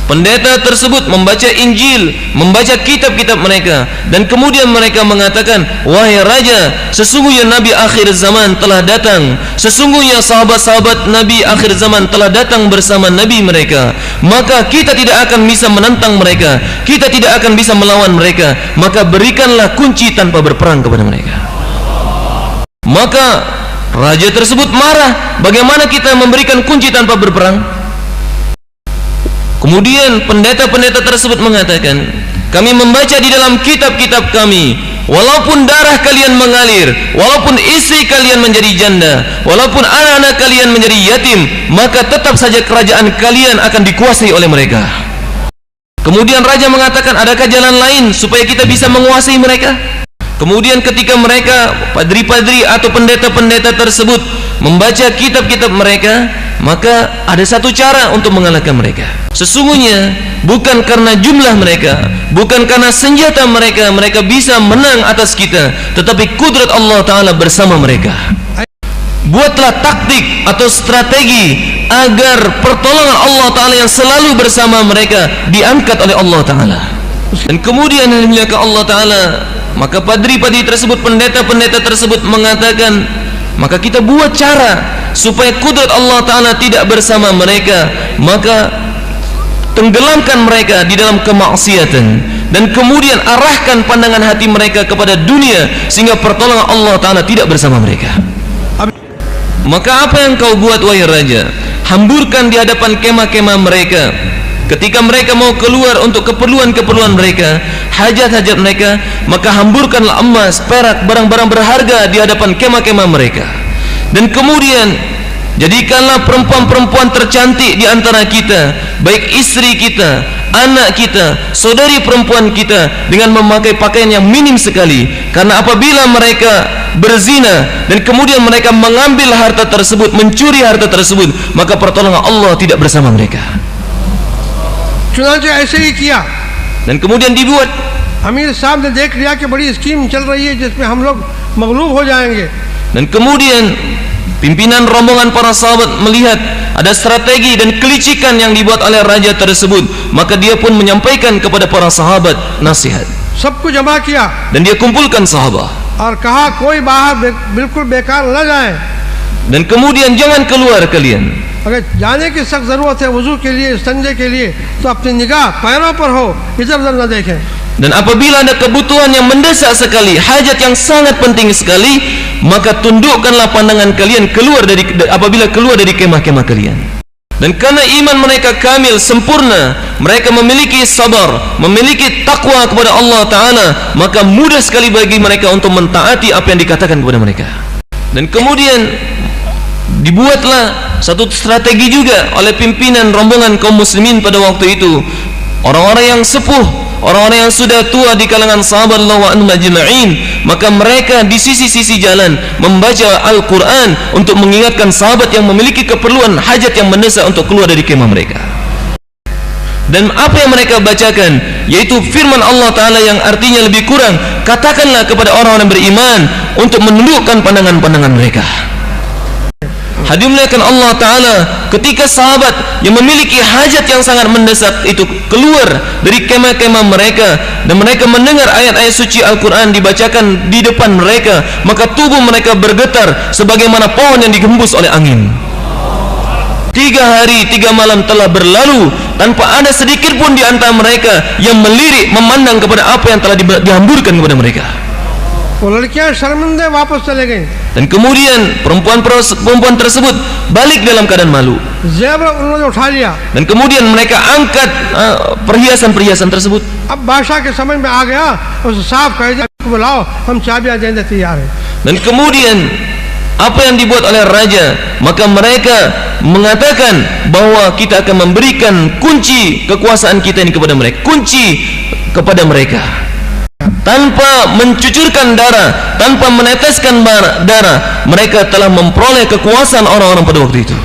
pendeta tersebut membaca Injil, membaca kitab-kitab mereka, dan kemudian mereka mengatakan, wahai raja, sesungguhnya Nabi akhir zaman telah datang, sesungguhnya sahabat-sahabat Nabi akhir zaman telah datang bersama Nabi mereka, maka kita tidak akan bisa menentang mereka, kita tidak akan bisa melawan mereka, maka berikanlah kunci tanpa berperang kepada mereka. Maka raja tersebut marah, bagaimana kita memberikan kunci tanpa berperang? Kemudian pendeta-pendeta tersebut mengatakan, kami membaca di dalam kitab-kitab kami, walaupun darah kalian mengalir, walaupun istri kalian menjadi janda, walaupun anak-anak kalian menjadi yatim, maka tetap saja kerajaan kalian akan dikuasai oleh mereka. Kemudian raja mengatakan, adakah jalan lain supaya kita bisa menguasai mereka? Kemudian ketika mereka, padri-padri atau pendeta-pendeta tersebut membaca kitab-kitab mereka, maka ada satu cara untuk mengalahkan mereka. Sesungguhnya bukan karena jumlah mereka, bukan karena senjata mereka, mereka bisa menang atas kita, tetapi kudrat Allah Ta'ala bersama mereka. buatlah taktik atau strategi agar pertolongan Allah Ta'ala yang selalu bersama mereka diangkat oleh Allah Ta'ala. Dan kemudian dimuliakan Allah Ta'ala, maka padri-padri tersebut, pendeta-pendeta tersebut mengatakan, maka kita buat cara supaya kudrat Allah Ta'ala tidak bersama mereka, maka tenggelamkan mereka di dalam kemaksiatan, dan kemudian arahkan pandangan hati mereka kepada dunia sehingga pertolongan Allah Ta'ala tidak bersama mereka. Maka apa yang kau buat wahai raja? Hamburkan di hadapan kemah-kemah mereka. Ketika mereka mau keluar untuk keperluan-keperluan mereka, hajat-hajat mereka, maka hamburkanlah emas, perak, barang-barang berharga di hadapan kemah-kemah mereka. Dan kemudian jadikanlah perempuan-perempuan tercantik di antara kita, baik istri kita, anak kita, saudari perempuan kita, dengan memakai pakaian yang minim sekali. Karena apabila mereka berzina dan kemudian mereka mengambil harta tersebut, mencuri harta tersebut, maka pertolongan Allah tidak bersama mereka. चुनांचे ऐसे ही किया. Dan kemudian dibuat. अमीर साहब ने देख लिया कि बड़ी स्कीम चल रही है जिसमें हम लोग मगलूब हो जाएंगे. Dan kemudian pimpinan rombongan para sahabat melihat ada strategi dan kelicikan yang dibuat oleh raja tersebut, maka dia pun menyampaikan kepada para sahabat nasihat. सबको जमा किया. Dan dia kumpulkan sahabat. और कहा कोई बाहर बिल्कुल बेकार न जाए. Dan kemudian jangan keluar kalian. अगर जाने की सख्त जरूरत है वजू के लिए, संजय के लिए, तो अपनी निगाह पैरों पर हो, इधर-उधर न देखें. Dan apabila ada kebutuhan yang mendesak sekali, hajat yang sangat penting sekali, maka tundukkanlah pandangan kalian apabila keluar dari kemah-kemah kalian. Dan karena iman mereka kamil, sempurna, mereka memiliki sabar, memiliki takwa kepada Allah Ta'ala, maka mudah sekali bagi mereka untuk mentaati apa yang dikatakan kepada mereka. Dan kemudian dibuatlah satu strategi juga oleh pimpinan rombongan kaum muslimin pada waktu itu, orang-orang yang sepuh, orang-orang yang sudah tua di kalangan sahabat radhiyallahu anhum ajma'in. Maka mereka di sisi-sisi jalan membaca Al-Quran untuk mengingatkan sahabat yang memiliki keperluan hajat yang mendesak untuk keluar dari kemah mereka. Dan apa yang mereka bacakan yaitu firman Allah Ta'ala yang artinya lebih kurang, katakanlah kepada orang-orang beriman untuk menundukkan pandangan-pandangan mereka. Hadirin muliakan Allah Ta'ala, ketika sahabat yang memiliki hajat yang sangat mendesak itu keluar dari kemah-kemah mereka dan mereka mendengar ayat-ayat suci Al-Quran dibacakan di depan mereka, maka tubuh mereka bergetar sebagaimana pohon yang digembus oleh angin. 3 hari 3 malam telah berlalu tanpa ada sedikit pun di antara mereka yang melirik memandang kepada apa yang telah dihamburkan kepada mereka. Dan kemudian perempuan tersebut balik dalam keadaan malu. Dan kemudian mereka angkat perhiasan-perhiasan tersebut. Dan kemudian apa yang dibuat oleh raja, maka mereka mengatakan bahwa kita akan memberikan kunci kekuasaan kita ini kepada mereka, kunci kepada mereka. Tanpa mencucurkan darah, tanpa meneteskan darah, mereka telah memperoleh kekuasaan orang-orang pada waktu itu.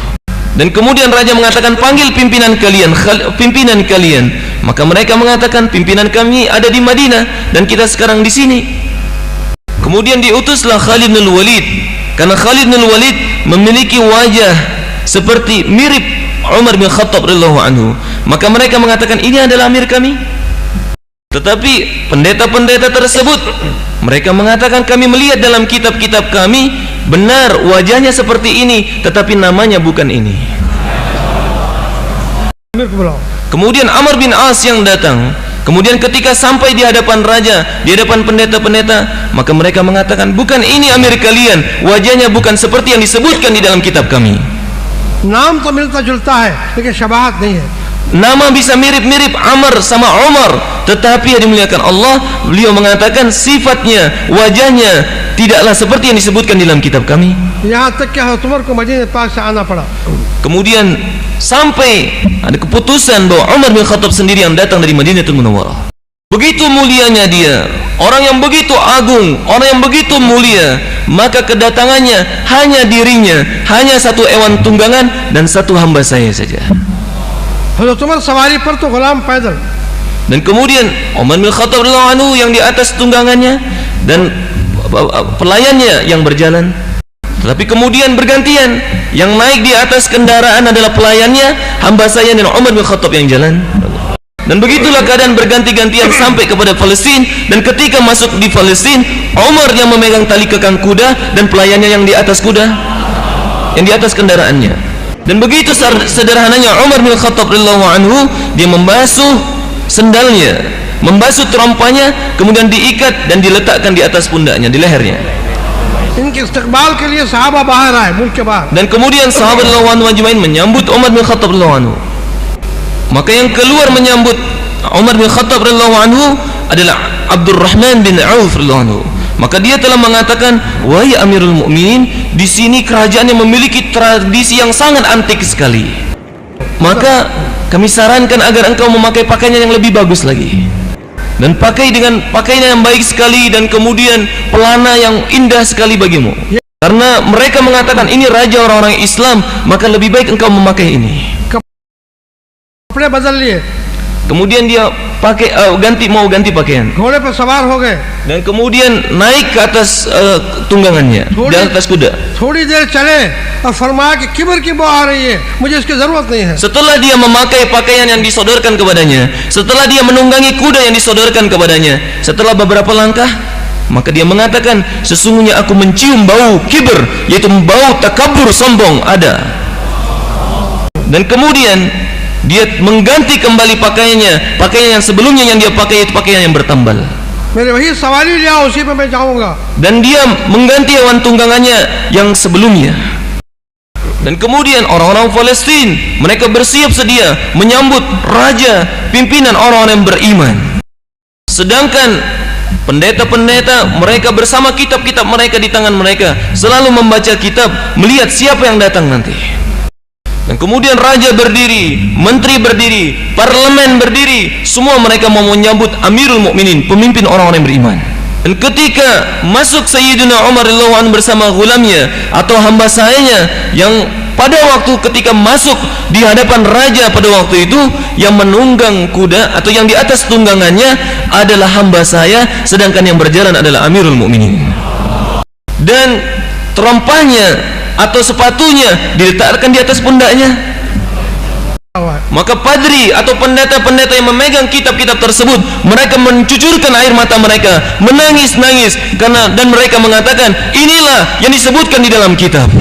Dan kemudian raja mengatakan, panggil pimpinan kalian. Maka mereka mengatakan, pimpinan kami ada di Madinah dan kita sekarang di sini. Kemudian diutuslah Khalid bin Walid, karena Khalid bin Walid memiliki wajah seperti mirip Umar bin Khattab radhiyallahu anhu. Maka mereka mengatakan, ini adalah amir kami. Tetapi pendeta-pendeta tersebut mereka mengatakan, kami melihat dalam kitab-kitab kami benar wajahnya seperti ini, tetapi namanya bukan ini. Kemudian Amr bin As yang datang. Kemudian ketika sampai di hadapan raja, di hadapan pendeta-pendeta, maka mereka mengatakan, bukan ini amir kalian, wajahnya bukan seperti yang disebutkan di dalam kitab kami. Naam to milta julta hai, lekin shabahat nahi hai. Nama bisa mirip-mirip Amr sama Umar, tetapi yang dimuliakan Allah, beliau mengatakan sifatnya, wajahnya tidaklah seperti yang disebutkan di dalam kitab kami. Kemudian sampai ada keputusan bahwa Umar bin Khattab sendiri yang datang dari Madinatul Munawwarah. Begitu mulianya dia, orang yang begitu agung, orang yang begitu mulia, maka kedatangannya hanya dirinya, hanya satu ewan tunggangan dan satu hamba saya saja. Dan kemudian Umar bin Khattab radhiyallahu anhu yang di atas tunggangannya dan pelayannya yang berjalan. Tetapi kemudian bergantian, yang naik di atas kendaraan adalah pelayannya, hamba saya dan Umar bin Khattab yang jalan. Dan begitulah keadaan berganti-gantian sampai kepada Palestina. Dan ketika masuk di Palestina, Umar yang memegang tali kekang kuda dan pelayannya yang di atas kuda, yang di atas kendaraannya. Dan begitu sederhananya Umar bin Khattab radhiyallahu anhu, dia membasuh sendalnya, membasuh terompanya, kemudian diikat dan diletakkan di atas pundaknya, di lehernya. इनके इस्तकबाल के लिए सहाबा बाहर आए, मुल्क के बाहर. Dan kemudian sahabat radhiyallahu anhu ajmain menyambut Umar bin Khattab radhiyallahu anhu. Maka yang keluar menyambut Umar bin Khattab radhiyallahu anhu adalah Abdurrahman bin Auf radhiyallahu anhu. Maka dia telah mengatakan, wahai Amirul Mukminin, di sini kerajaan yang memiliki tradisi yang sangat antik sekali. Maka kami sarankan agar engkau memakai pakaian yang lebih bagus lagi, dan pakai dengan pakaian yang baik sekali, dan kemudian pelana yang indah sekali bagimu. Karena mereka mengatakan ini raja orang-orang Islam, maka lebih baik engkau memakai ini. Kemudian dia pakai mau ganti pakaian. घोड़े पर सवार हो गए. Dan kemudian naik ke atas tunggangannya, di atas kuda. थोड़ी देर चले और फरमाया कि किबर की बो आ रही है, मुझे इसकी जरूरत नहीं है. Setelah dia memakai pakaian yang disodorkan kepadanya, setelah dia menunggangi kuda yang disodorkan kepadanya, setelah beberapa langkah, maka dia mengatakan, sesungguhnya aku mencium bau kibr, yaitu bau takabur, sombong ada. Dan kemudian dia mengganti kembali pakaiannya, pakaian yang sebelumnya yang dia pakai itu pakaian yang bertambal. Dan dia mengganti hewan tunggangannya yang sebelumnya. Dan kemudian orang-orang Palestina, mereka bersiap sedia menyambut raja, pimpinan orang-orang yang beriman. Sedangkan pendeta-pendeta mereka bersama kitab-kitab mereka di tangan mereka, selalu membaca kitab, melihat siapa yang datang nanti. Dan kemudian raja berdiri, menteri berdiri, parlemen berdiri, semua mereka mau menyambut Amirul Mukminin, pemimpin orang-orang yang beriman. Dan ketika masuk Sayyidina Umar radhiyallahu anhu bersama gulamnya atau hamba sayanya, yang pada waktu ketika masuk di hadapan raja pada waktu itu, yang menunggang kuda atau yang di atas tunggangannya adalah hamba saya, sedangkan yang berjalan adalah Amirul Mukminin. Dan terompahnya atau sepatunya diletakkan di atas pundaknya. Maka padri atau pendeta-pendeta yang memegang kitab-kitab tersebut, mereka mencucurkan air mata mereka, menangis-nangis karena, dan mereka mengatakan, inilah yang disebutkan di dalam kitab.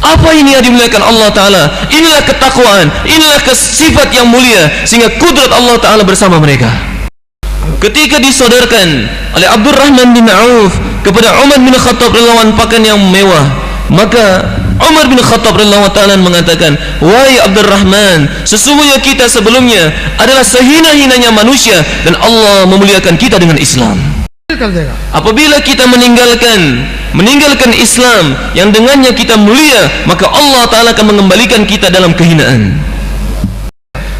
Apa ini yang dimuliakan Allah Ta'ala? Inilah ketakwaan, inilah sifat yang mulia, sehingga kudrat Allah Ta'ala bersama mereka. Ketika disodorkan oleh Abdurrahman bin Auf kepada Umar bin Khattab radhiyallahu anhu pakaian yang mewah, maka Umar bin Khattab radhiyallahu ta'ala mengatakan, wahai Abdurrahman, sesungguhnya kita sebelumnya adalah sehina-hinanya manusia, dan Allah memuliakan kita dengan Islam. Apabila kita meninggalkan Islam yang dengannya kita mulia, maka Allah Ta'ala akan mengembalikan kita dalam kehinaan.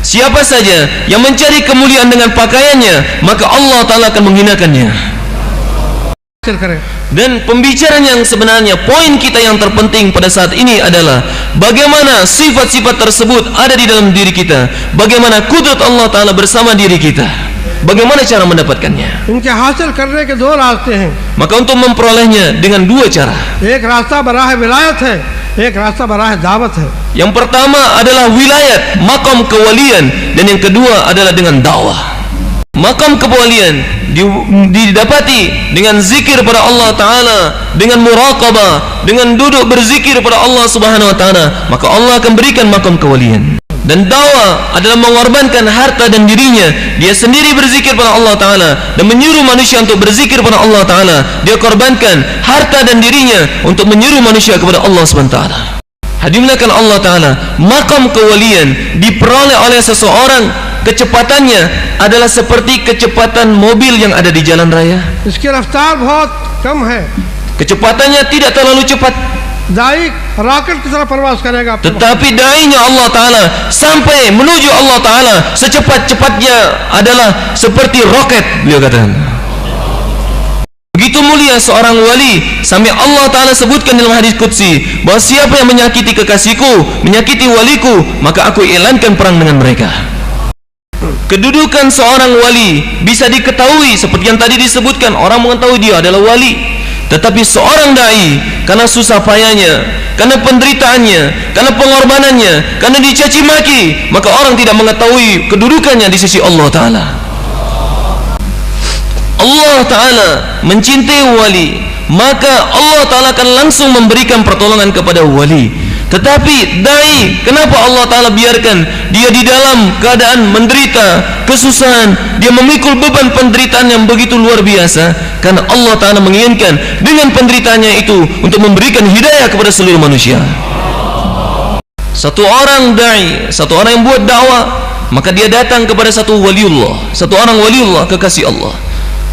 Siapa saja yang mencari kemuliaan dengan pakaiannya, maka Allah Ta'ala akan menghinakannya. Dan pembicaraan yang sebenarnya, poin kita yang terpenting pada saat ini adalah bagaimana sifat-sifat tersebut ada di dalam diri kita, bagaimana kudrat Allah Ta'ala bersama diri kita, bagaimana cara mendapatkannya. Maka untuk memperolehnya dengan dua cara. Yang pertama adalah wilayat, makam kewalian, dan yang kedua adalah dengan dakwah. Makam kewalian didapati dengan zikir pada Allah Ta'ala, dengan muraqabah, dengan duduk berzikir pada Allah Subhanahu Wa Ta'ala, maka Allah akan berikan makam kewalian. Dan dakwah adalah mengorbankan harta dan dirinya, dia sendiri berzikir pada Allah Ta'ala dan menyuruh manusia untuk berzikir pada Allah Ta'ala. Dia korbankan harta dan dirinya untuk menyuruh manusia kepada Allah Subhanahu Wa Ta'ala. Hadirin Allah Ta'ala, makam kewalian diperoleh oleh seseorang, kecepatannya adalah seperti kecepatan mobil yang ada di jalan raya. Kecepatannya tidak terlalu cepat, tetapi dainya Allah Ta'ala sampai menuju Allah Ta'ala secepat-cepatnya adalah seperti roket, beliau katakan. Begitu mulia seorang wali sampai Allah Ta'ala sebutkan dalam hadis qudsi bahwa siapa yang menyakiti kekasihku, menyakiti waliku, maka aku elankan perang dengan mereka. Kedudukan seorang wali bisa diketahui seperti yang tadi disebutkan, orang mengetahui dia adalah wali. Tetapi seorang dai, karena susah payahnya, karena penderitaannya, karena pengorbanannya, karena dicaci maki, maka orang tidak mengetahui kedudukannya di sisi Allah Ta'ala. Allah Ta'ala mencintai wali, maka Allah Ta'ala akan langsung memberikan pertolongan kepada wali. Tetapi dai, kenapa Allah Ta'ala biarkan dia di dalam keadaan menderita, kesusahan, dia memikul beban penderitaan yang begitu luar biasa? Karena Allah Ta'ala menginginkan dengan penderitaannya itu untuk memberikan hidayah kepada seluruh manusia. Satu orang dai, satu orang yang buat dakwah, maka dia datang kepada satu waliullah, satu orang waliullah, kekasih Allah.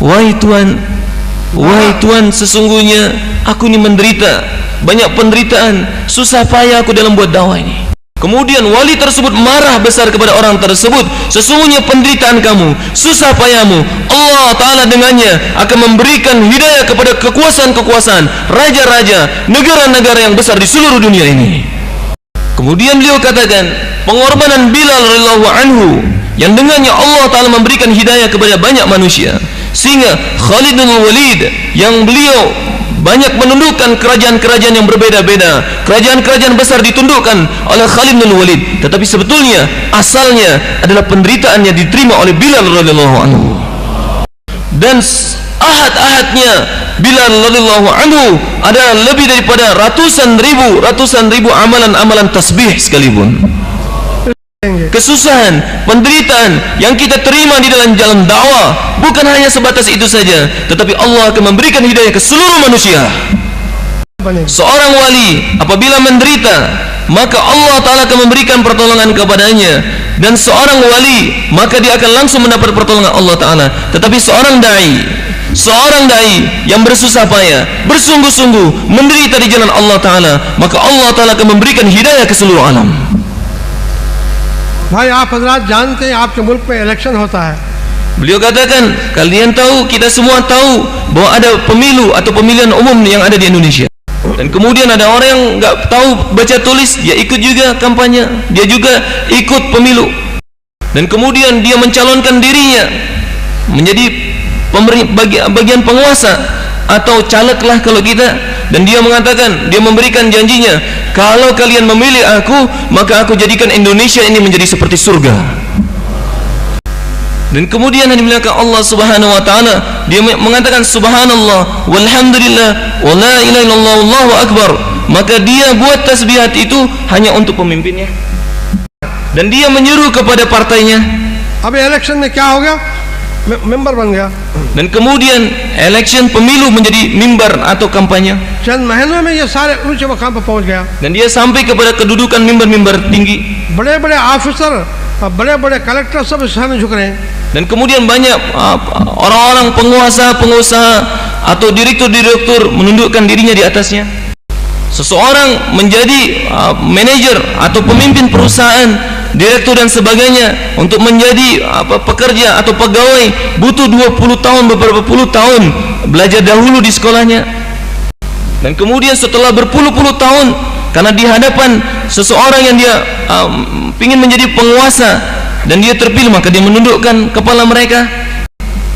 Wahai Tuhan, sesungguhnya aku ini menderita, banyak penderitaan, susah payah aku dalam buat dakwah ini. Kemudian wali tersebut marah besar kepada orang tersebut. Sesungguhnya penderitaan kamu, susah payahmu, Allah Ta'ala dengannya akan memberikan hidayah kepada kekuasaan-kekuasaan, raja-raja, negara-negara yang besar di seluruh dunia ini. Kemudian beliau katakan, pengorbanan Bilal radhiyallahu anhu, yang dengannya Allah Ta'ala memberikan hidayah kepada banyak manusia. Sehingga Khalid bin Walid, yang beliau banyak menundukkan kerajaan-kerajaan yang berbeda-beda, kerajaan-kerajaan besar ditundukkan oleh Khalid bin Walid, tetapi sebetulnya asalnya adalah penderitaan yang diterima oleh Bilal radhiyallahu anhu. Dan ahad-ahadnya Bilal radhiyallahu anhu adalah lebih daripada ratusan ribu amalan-amalan tasbih sekalipun. Kesusahan, penderitaan yang kita terima di dalam jalan dakwah bukan hanya sebatas itu saja, tetapi Allah akan memberikan hidayah ke seluruh manusia. Seorang wali apabila menderita, maka Allah Ta'ala akan memberikan pertolongan kepadanya. Dan seorang wali, maka dia akan langsung mendapat pertolongan Allah Ta'ala. Tetapi seorang dai yang bersusah payah, bersungguh-sungguh menderita di jalan Allah Ta'ala, maka Allah Ta'ala akan memberikan hidayah ke seluruh alam. भाई आप हजरात जानते हैं आपके मुल्क में इलेक्शन होता है. Beliau katakan, kalian tahu, kita semua tahu bahwa ada pemilu atau pemilihan umum yang ada di Indonesia. Dan kemudian ada orang yang enggak tahu baca tulis, dia ikut juga kampanye, dia juga ikut pemilu. Dan kemudian dia mencalonkan dirinya menjadi bagian penguasa atau caleg lah kalau kita. Dan dia mengatakan, dia memberikan janjinya, kalau kalian memilih aku, maka aku jadikan Indonesia ini menjadi seperti surga. Dan kemudian yang dimuliakan Allah Subhanahu wa taala, dia mengatakan subhanallah walhamdulillah wa la ilaha illallah wallahu akbar. Maka dia buat tasbihat itu hanya untuk pemimpinnya. Dan dia menyeru kepada partainya. Abis election में क्या हो गया? Member बन गया. Dan kemudian election pemilu menjadi mimbar atau kampanye. चंद महीनों में ये सारे ऊंचे मकाम पर पहुंच गया. Dan dia sampai kepada kedudukan mimbar-mimbar tinggi. बड़े-बड़े ऑफिसर, बड़े-बड़े कलेक्टर सब इस सामने झुक रहे हैं. Dan kemudian banyak orang-orang pengusaha atau direktur-direktur menundukkan dirinya di atasnya. Seseorang menjadi manajer atau pemimpin perusahaan, direktur dan sebagainya, untuk menjadi pekerja atau pegawai butuh 20 tahun, beberapa puluh tahun belajar dahulu di sekolahnya. Dan kemudian setelah berpuluh-puluh tahun, karena di hadapan seseorang yang dia ingin menjadi penguasa dan dia terpilih, maka dia menundukkan kepala mereka.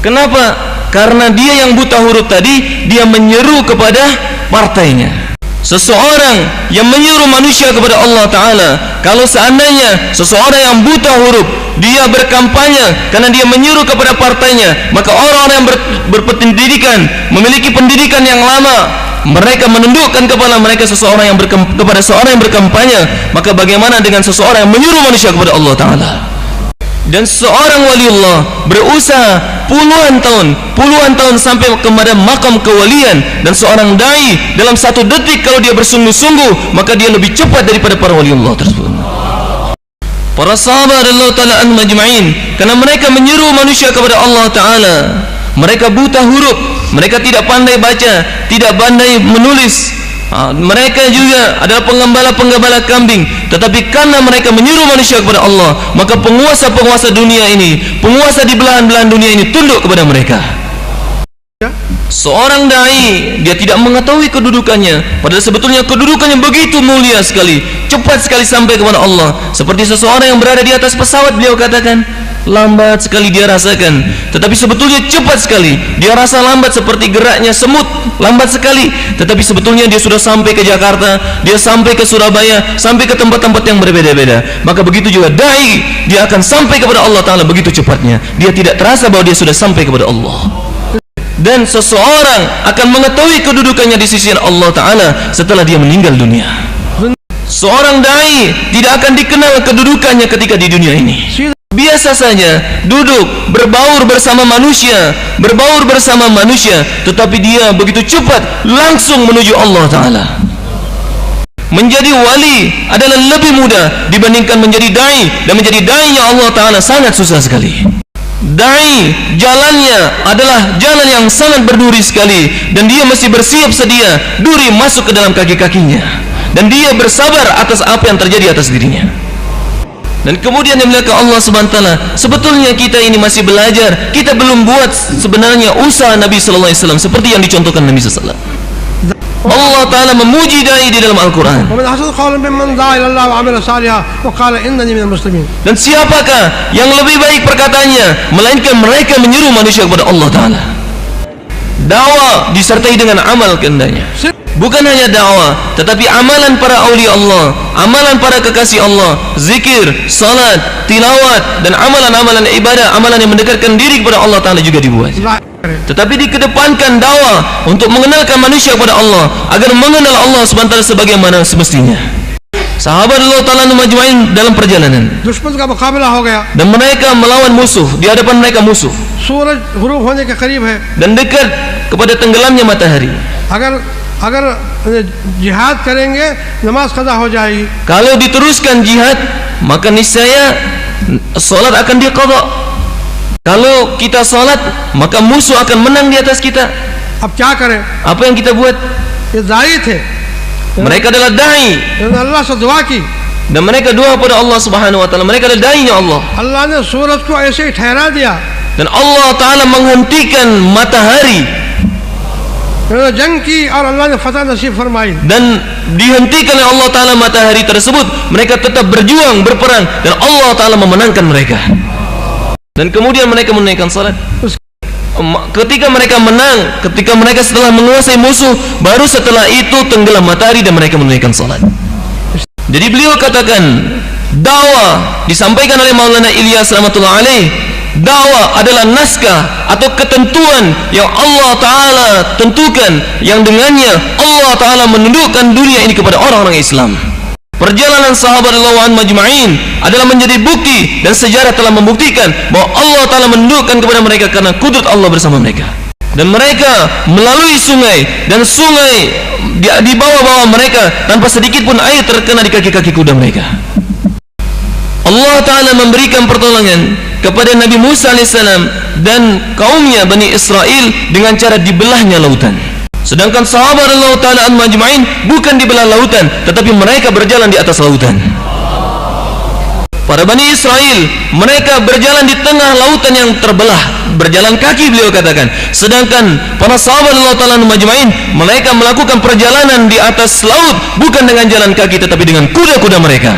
Kenapa? Karena dia yang buta huruf tadi, dia menyeru kepada partainya. Seseorang yang menyuruh manusia kepada Allah Ta'ala, kalau seandainya seseorang yang buta huruf, dia berkampanye karena dia menyuruh kepada partainya, maka orang-orang yang berpendidikan, memiliki pendidikan yang lama, mereka menundukkan kepala mereka seseorang yang kepada seorang yang berkampanye. Maka bagaimana dengan seseorang yang menyuruh manusia kepada Allah Ta'ala? Dan seorang waliullah berusaha puluhan tahun sampai kepada makam kewalian. Dan seorang dai dalam satu detik kalau dia bersungguh-sungguh, maka dia lebih cepat daripada para waliullah tersebut. Para sahabat radhiyallahu ta'ala anhum ajma'in, karena mereka menyuruh manusia kepada Allah Ta'ala, mereka buta huruf, mereka tidak pandai baca, tidak pandai menulis. Mereka juga adalah penggembala kambing, tetapi karena mereka menyuruh manusia kepada Allah, maka penguasa-penguasa dunia ini, penguasa di belahan-belahan dunia ini tunduk kepada mereka. Seorang dai, dia tidak mengetahui kedudukannya, padahal sebetulnya kedudukannya begitu mulia sekali, cepat sekali sampai kepada Allah. Seperti seseorang yang berada di atas pesawat, beliau katakan, lambat sekali dia rasakan, tetapi sebetulnya cepat sekali. Dia rasa lambat seperti geraknya semut, lambat sekali, tetapi sebetulnya dia sudah sampai ke Jakarta, dia sampai ke Surabaya, sampai ke tempat-tempat yang berbeda-beda. Maka begitu juga dai, dia akan sampai kepada Allah Ta'ala begitu cepatnya. Dia tidak terasa bahwa dia sudah sampai kepada Allah. Dan seseorang akan mengetahui kedudukannya di sisi Allah Ta'ala setelah dia meninggal dunia. Seorang dai tidak akan dikenal kedudukannya ketika di dunia ini. Biasa saja duduk berbaur bersama manusia, tetapi dia begitu cepat langsung menuju Allah Ta'ala. Menjadi wali adalah lebih mudah dibandingkan menjadi dai, dan menjadi dai-nya Allah Ta'ala sangat susah sekali. Dai jalannya adalah jalan yang sangat berduri sekali, dan dia mesti bersiap sedia duri masuk ke dalam kaki-kakinya, dan dia bersabar atas apa yang terjadi atas dirinya. Dan kemudian yang dimuliakan Allah Subhanahu wa taala, sebetulnya kita ini masih belajar. Kita belum buat sebenarnya usaha Nabi sallallahu alaihi wasallam seperti yang dicontohkan Nabi sallallahu alaihi wasallam. Allah Ta'ala memuji dai di dalam Al-Quran. Dan siapakah yang lebih baik perkataannya melainkan mereka menyeru manusia kepada Allah Ta'ala. Dakwah disertai dengan amal kehendaknya. Bukan hanya dakwah, tetapi amalan para aulia Allah, amalan para kekasih Allah, zikir, salat, tilawat, dan amalan-amalan ibadah, amalan yang mendekatkan diri kepada Allah Ta'ala juga dibuat. Tetapi dikedepankan dakwah untuk mengenalkan manusia kepada Allah, agar mengenal Allah SWT sebagaimana semestinya. Sahabat Allah Ta'ala majma'in dalam perjalanan, dan mereka melawan musuh, di hadapan mereka musuh, dan dekat kepada tenggelamnya matahari. अगर जिहाद करेंगे नमाज कज़ा हो जाएगी. Kalau diteruskan jihad, maka niscaya salat akan diqadha. Kalau kita salat, maka musuh akan menang di atas kita. अब क्या करें? Apa yang kita buat? ये दाई थे. Mereka adalah dai. Allah से दुआ की. Dan mereka doa kepada Allah Subhanahu wa taala. Mereka adalah dai-nya Allah. Allah ने सूरज को ऐसे ही ठहरा दिया. Dan Allah Ta'ala menghentikan matahari. जंग की और अल्लाह ने फतह नसीब फरमाई. Dan dihentikan oleh Allah Ta'ala matahari tersebut. Mereka tetap berjuang, berperang, dan Allah Ta'ala memenangkan mereka. Dan kemudian mereka menunaikan salat. Ketika mereka menang, ketika mereka setelah menguasai musuh, baru setelah itu tenggelam matahari dan mereka menunaikan salat. Jadi beliau katakan, dakwah disampaikan oleh Maulana Ilyas rahmatullah alaih. Dakwah adalah naskah atau ketentuan yang Allah Ta'ala tentukan, yang dengannya Allah Ta'ala menundukkan dunia ini kepada orang-orang Islam. Perjalanan sahabat radhiyallahu anhum majma'in adalah menjadi bukti, dan sejarah telah membuktikan bahwa Allah Ta'ala menundukkan kepada mereka karena kudrat Allah bersama mereka. Dan mereka melalui sungai, dan sungai di bawah-bawah mereka, tanpa sedikit pun air terkena di kaki-kaki kuda mereka. Allah Ta'ala memberikan pertolongan kepada Nabi Musa AS dan kaumnya Bani Israel dengan cara dibelahnya lautan. Sedangkan sahabat Allah Ta'ala majma'in bukan dibelah lautan, tetapi mereka berjalan di atas lautan. Para Bani Israel, mereka berjalan di tengah lautan yang terbelah, berjalan kaki beliau katakan. Sedangkan para sahabat Allah Ta'ala majma'in, mereka melakukan perjalanan di atas laut bukan dengan jalan kaki, tetapi dengan kuda-kuda mereka.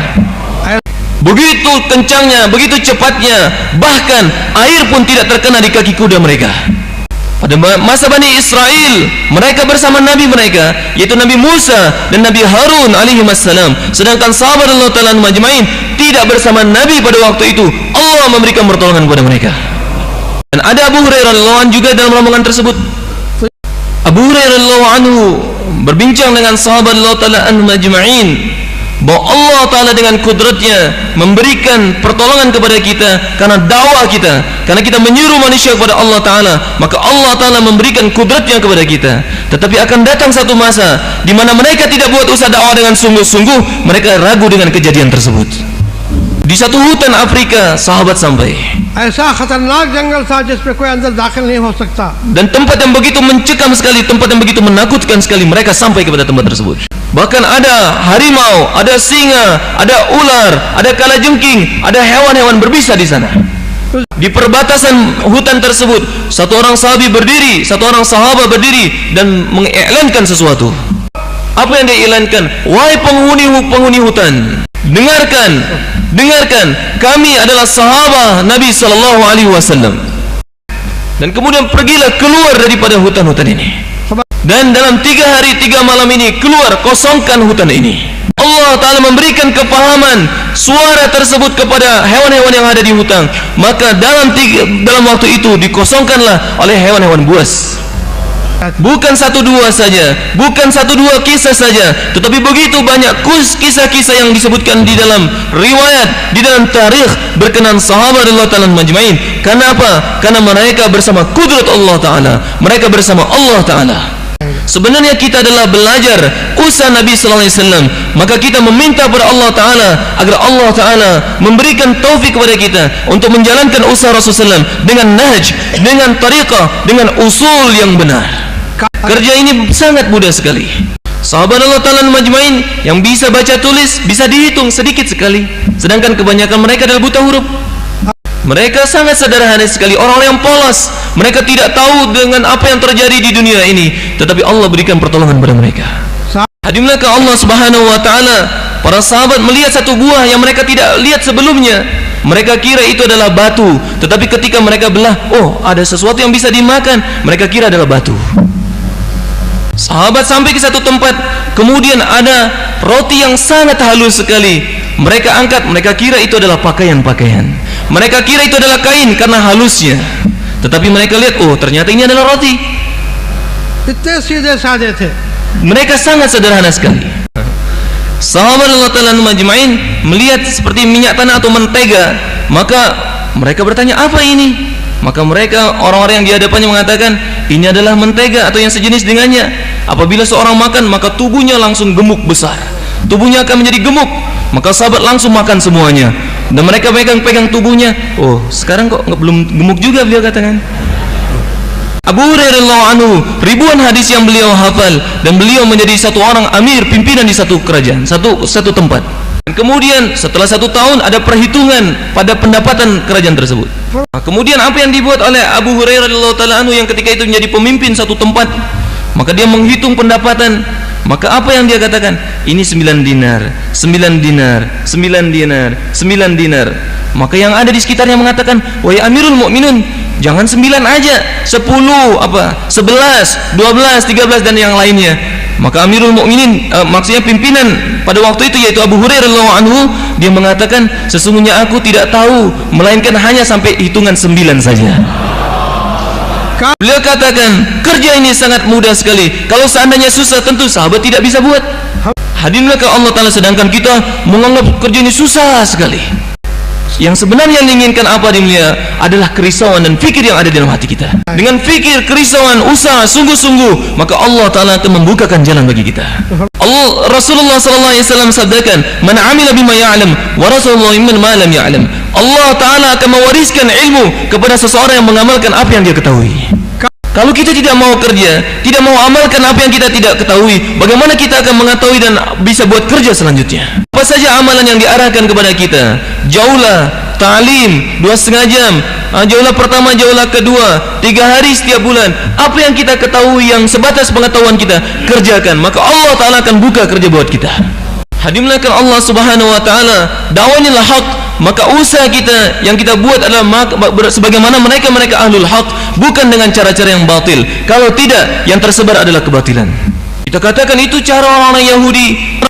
Begitu kencangnya, begitu cepatnya, bahkan air pun tidak terkena di kaki kuda mereka. Pada masa Bani Israel, mereka bersama Nabi mereka, yaitu Nabi Musa dan Nabi Harun alaihi wassalam. Sedangkan sahabat Allah Ta'ala majma'in tidak bersama Nabi pada waktu itu. Allah memberikan pertolongan kepada mereka. Dan ada Abu Hurairah radhiyallahu anhu juga dalam rombongan tersebut. Abu Hurairah radhiyallahu anhu berbincang dengan sahabat Allah Ta'ala majma'in bahwa Allah Ta'ala dengan kudratnya memberikan pertolongan kepada kita karena dakwah kita, karena kita menyuruh manusia kepada Allah Ta'ala, maka Allah Ta'ala memberikan kudratnya kepada kita. Tetapi akan datang satu masa di mana mereka tidak buat usaha dakwah dengan sungguh-sungguh, mereka ragu dengan kejadian tersebut. Di satu hutan Afrika, sahabat sampai. ऐसा खतरनाक जंगल था जिसमें कोई अंदर दाखिल नहीं हो सकता. Dan tempat yang begitu mencekam sekali, tempat yang begitu menakutkan sekali, mereka sampai kepada tempat tersebut. Bahkan ada harimau, ada singa, ada ular, ada kalajengking, ada hewan-hewan berbisa di sana. Di perbatasan hutan tersebut, satu orang sahabat berdiri dan mengiklankan sesuatu. Apa yang dia iklankan? Wahai penghuni hutan, Dengarkan, kami adalah sahabat Nabi sallallahu alaihi wasallam. Dan kemudian pergilah keluar daripada hutan-hutan ini. Dan dalam 3 hari 3 malam ini keluar, kosongkan hutan ini. Allah Ta'ala memberikan kepahaman suara tersebut kepada hewan-hewan yang ada di hutan. Maka dalam waktu itu dikosongkanlah oleh hewan-hewan buas. Bukan 1-2 saja, bukan 1-2 kisah saja, tetapi begitu banyak kisah-kisah yang disebutkan di dalam riwayat, di dalam tarikh berkenaan sahabat radhiyallahu ta'ala majma'in. Karena apa? Karena mereka bersama kudrat Allah Ta'ala, mereka bersama Allah Ta'ala. Sebenarnya kita adalah belajar usaha Nabi sallallahu alaihi wasallam, maka kita meminta kepada Allah Ta'ala agar Allah Ta'ala memberikan taufik kepada kita untuk menjalankan usaha Rasulullah SAW dengan nahj, dengan tariqah, dengan usul yang benar. Kerja ini sangat mudah sekali. Sahabat Allah Ta'ala majma'in yang bisa baca tulis bisa dihitung sedikit sekali, sedangkan kebanyakan mereka adalah buta huruf. Mereka sangat sederhana sekali, orang-orang yang polos. Mereka tidak tahu dengan apa yang terjadi di dunia ini, tetapi Allah berikan pertolongan kepada mereka. Hadirin Allah Subhanahu wa Ta'ala, para sahabat melihat satu buah yang mereka tidak lihat sebelumnya. Mereka kira itu adalah batu, tetapi ketika mereka belah, oh ada sesuatu yang bisa dimakan, mereka kira adalah batu. Sahabat sampai ke satu tempat, kemudian ada roti yang sangat halus sekali. Mereka angkat, mereka kira itu adalah pakaian-pakaian. Mereka kira itu adalah kain karena halusnya. Tetapi mereka lihat, oh ternyata ini adalah roti. Mereka sangat sederhana sekali. Sahabat Allah Ta'ala majma'in melihat seperti minyak tanah atau mentega, maka mereka bertanya, apa ini? Maka mereka, orang-orang yang di hadapannya mengatakan, ini adalah mentega atau yang sejenis dengannya. Apabila seorang makan, maka tubuhnya langsung gemuk besar, tubuhnya akan menjadi gemuk. Maka sahabat langsung makan semuanya, dan mereka pegang-pegang tubuhnya. Oh, sekarang kok belum gemuk juga, beliau katakan. Abu Hurairah radhiyallahu anhu, ribuan hadis yang beliau hafal, dan beliau menjadi satu orang amir, pimpinan di satu kerajaan, satu tempat. Dan kemudian setelah 1 tahun ada perhitungan pada pendapatan kerajaan tersebut. Nah, kemudian apa yang dibuat oleh Abu Hurairah radhiyallahu ta'ala anhu yang ketika itu menjadi pemimpin satu tempat, maka dia menghitung pendapatan. Maka apa yang dia katakan? Ini 9 dinar, 9 dinar, 9 dinar, 9 dinar. Maka yang ada di sekitarnya mengatakan, wahai Amirul Mukminin, jangan 9 aja, 10, 11, 12, 13 dan yang lainnya. Maka Amirul Mukminin, maksudnya pimpinan pada waktu itu yaitu Abu Hurairah radhiyallahu anhu, dia mengatakan, sesungguhnya aku tidak tahu melainkan hanya sampai hitungan 9 saja. Beliau katakan, kerja ini sangat mudah sekali. Kalau seandainya susah, tentu sahabat tidak bisa buat. Hadirin Allah Ta'ala, sedangkan kita menganggap kerja ini susah sekali. Yang sebenarnya yang diinginkan apa dia adalah kerisauan dan fikir yang ada dalam hati kita. Dengan fikir, kerisauan, usaha sungguh-sungguh, maka Allah Ta'ala akan membukakan jalan bagi kita. Rasulullah sallallahu alaihi wasallam sabdakan, "Man 'amila bima ya'lam wa rasulullah mimman ma lam ya'lam." Allah Ta'ala akan mewariskan ilmu kepada seseorang yang mengamalkan apa yang dia ketahui. Kalau kita tidak mau kerja, tidak mau amalkan apa yang kita tidak ketahui, bagaimana kita akan mengetahui dan bisa buat kerja selanjutnya? Apa saja amalan yang diarahkan kepada kita? Jaulah, ta'lim 2,5 jam, jaulah pertama, jaulah kedua, 3 hari setiap bulan. Apa yang kita ketahui yang sebatas pengetahuan kita, kerjakan. Maka Allah Ta'ala akan buka kerja buat kita. Hadimlahkan Allah Subhanahu wa Ta'ala, dakwanilah haq. Maka usaha kita yang kita buat adalah sebagaimana mereka ahlul haq, bukan dengan cara-cara yang batil. Kalau tidak, yang tersebar adalah kebatilan. Kita katakan itu cara orang-orang Yahudi,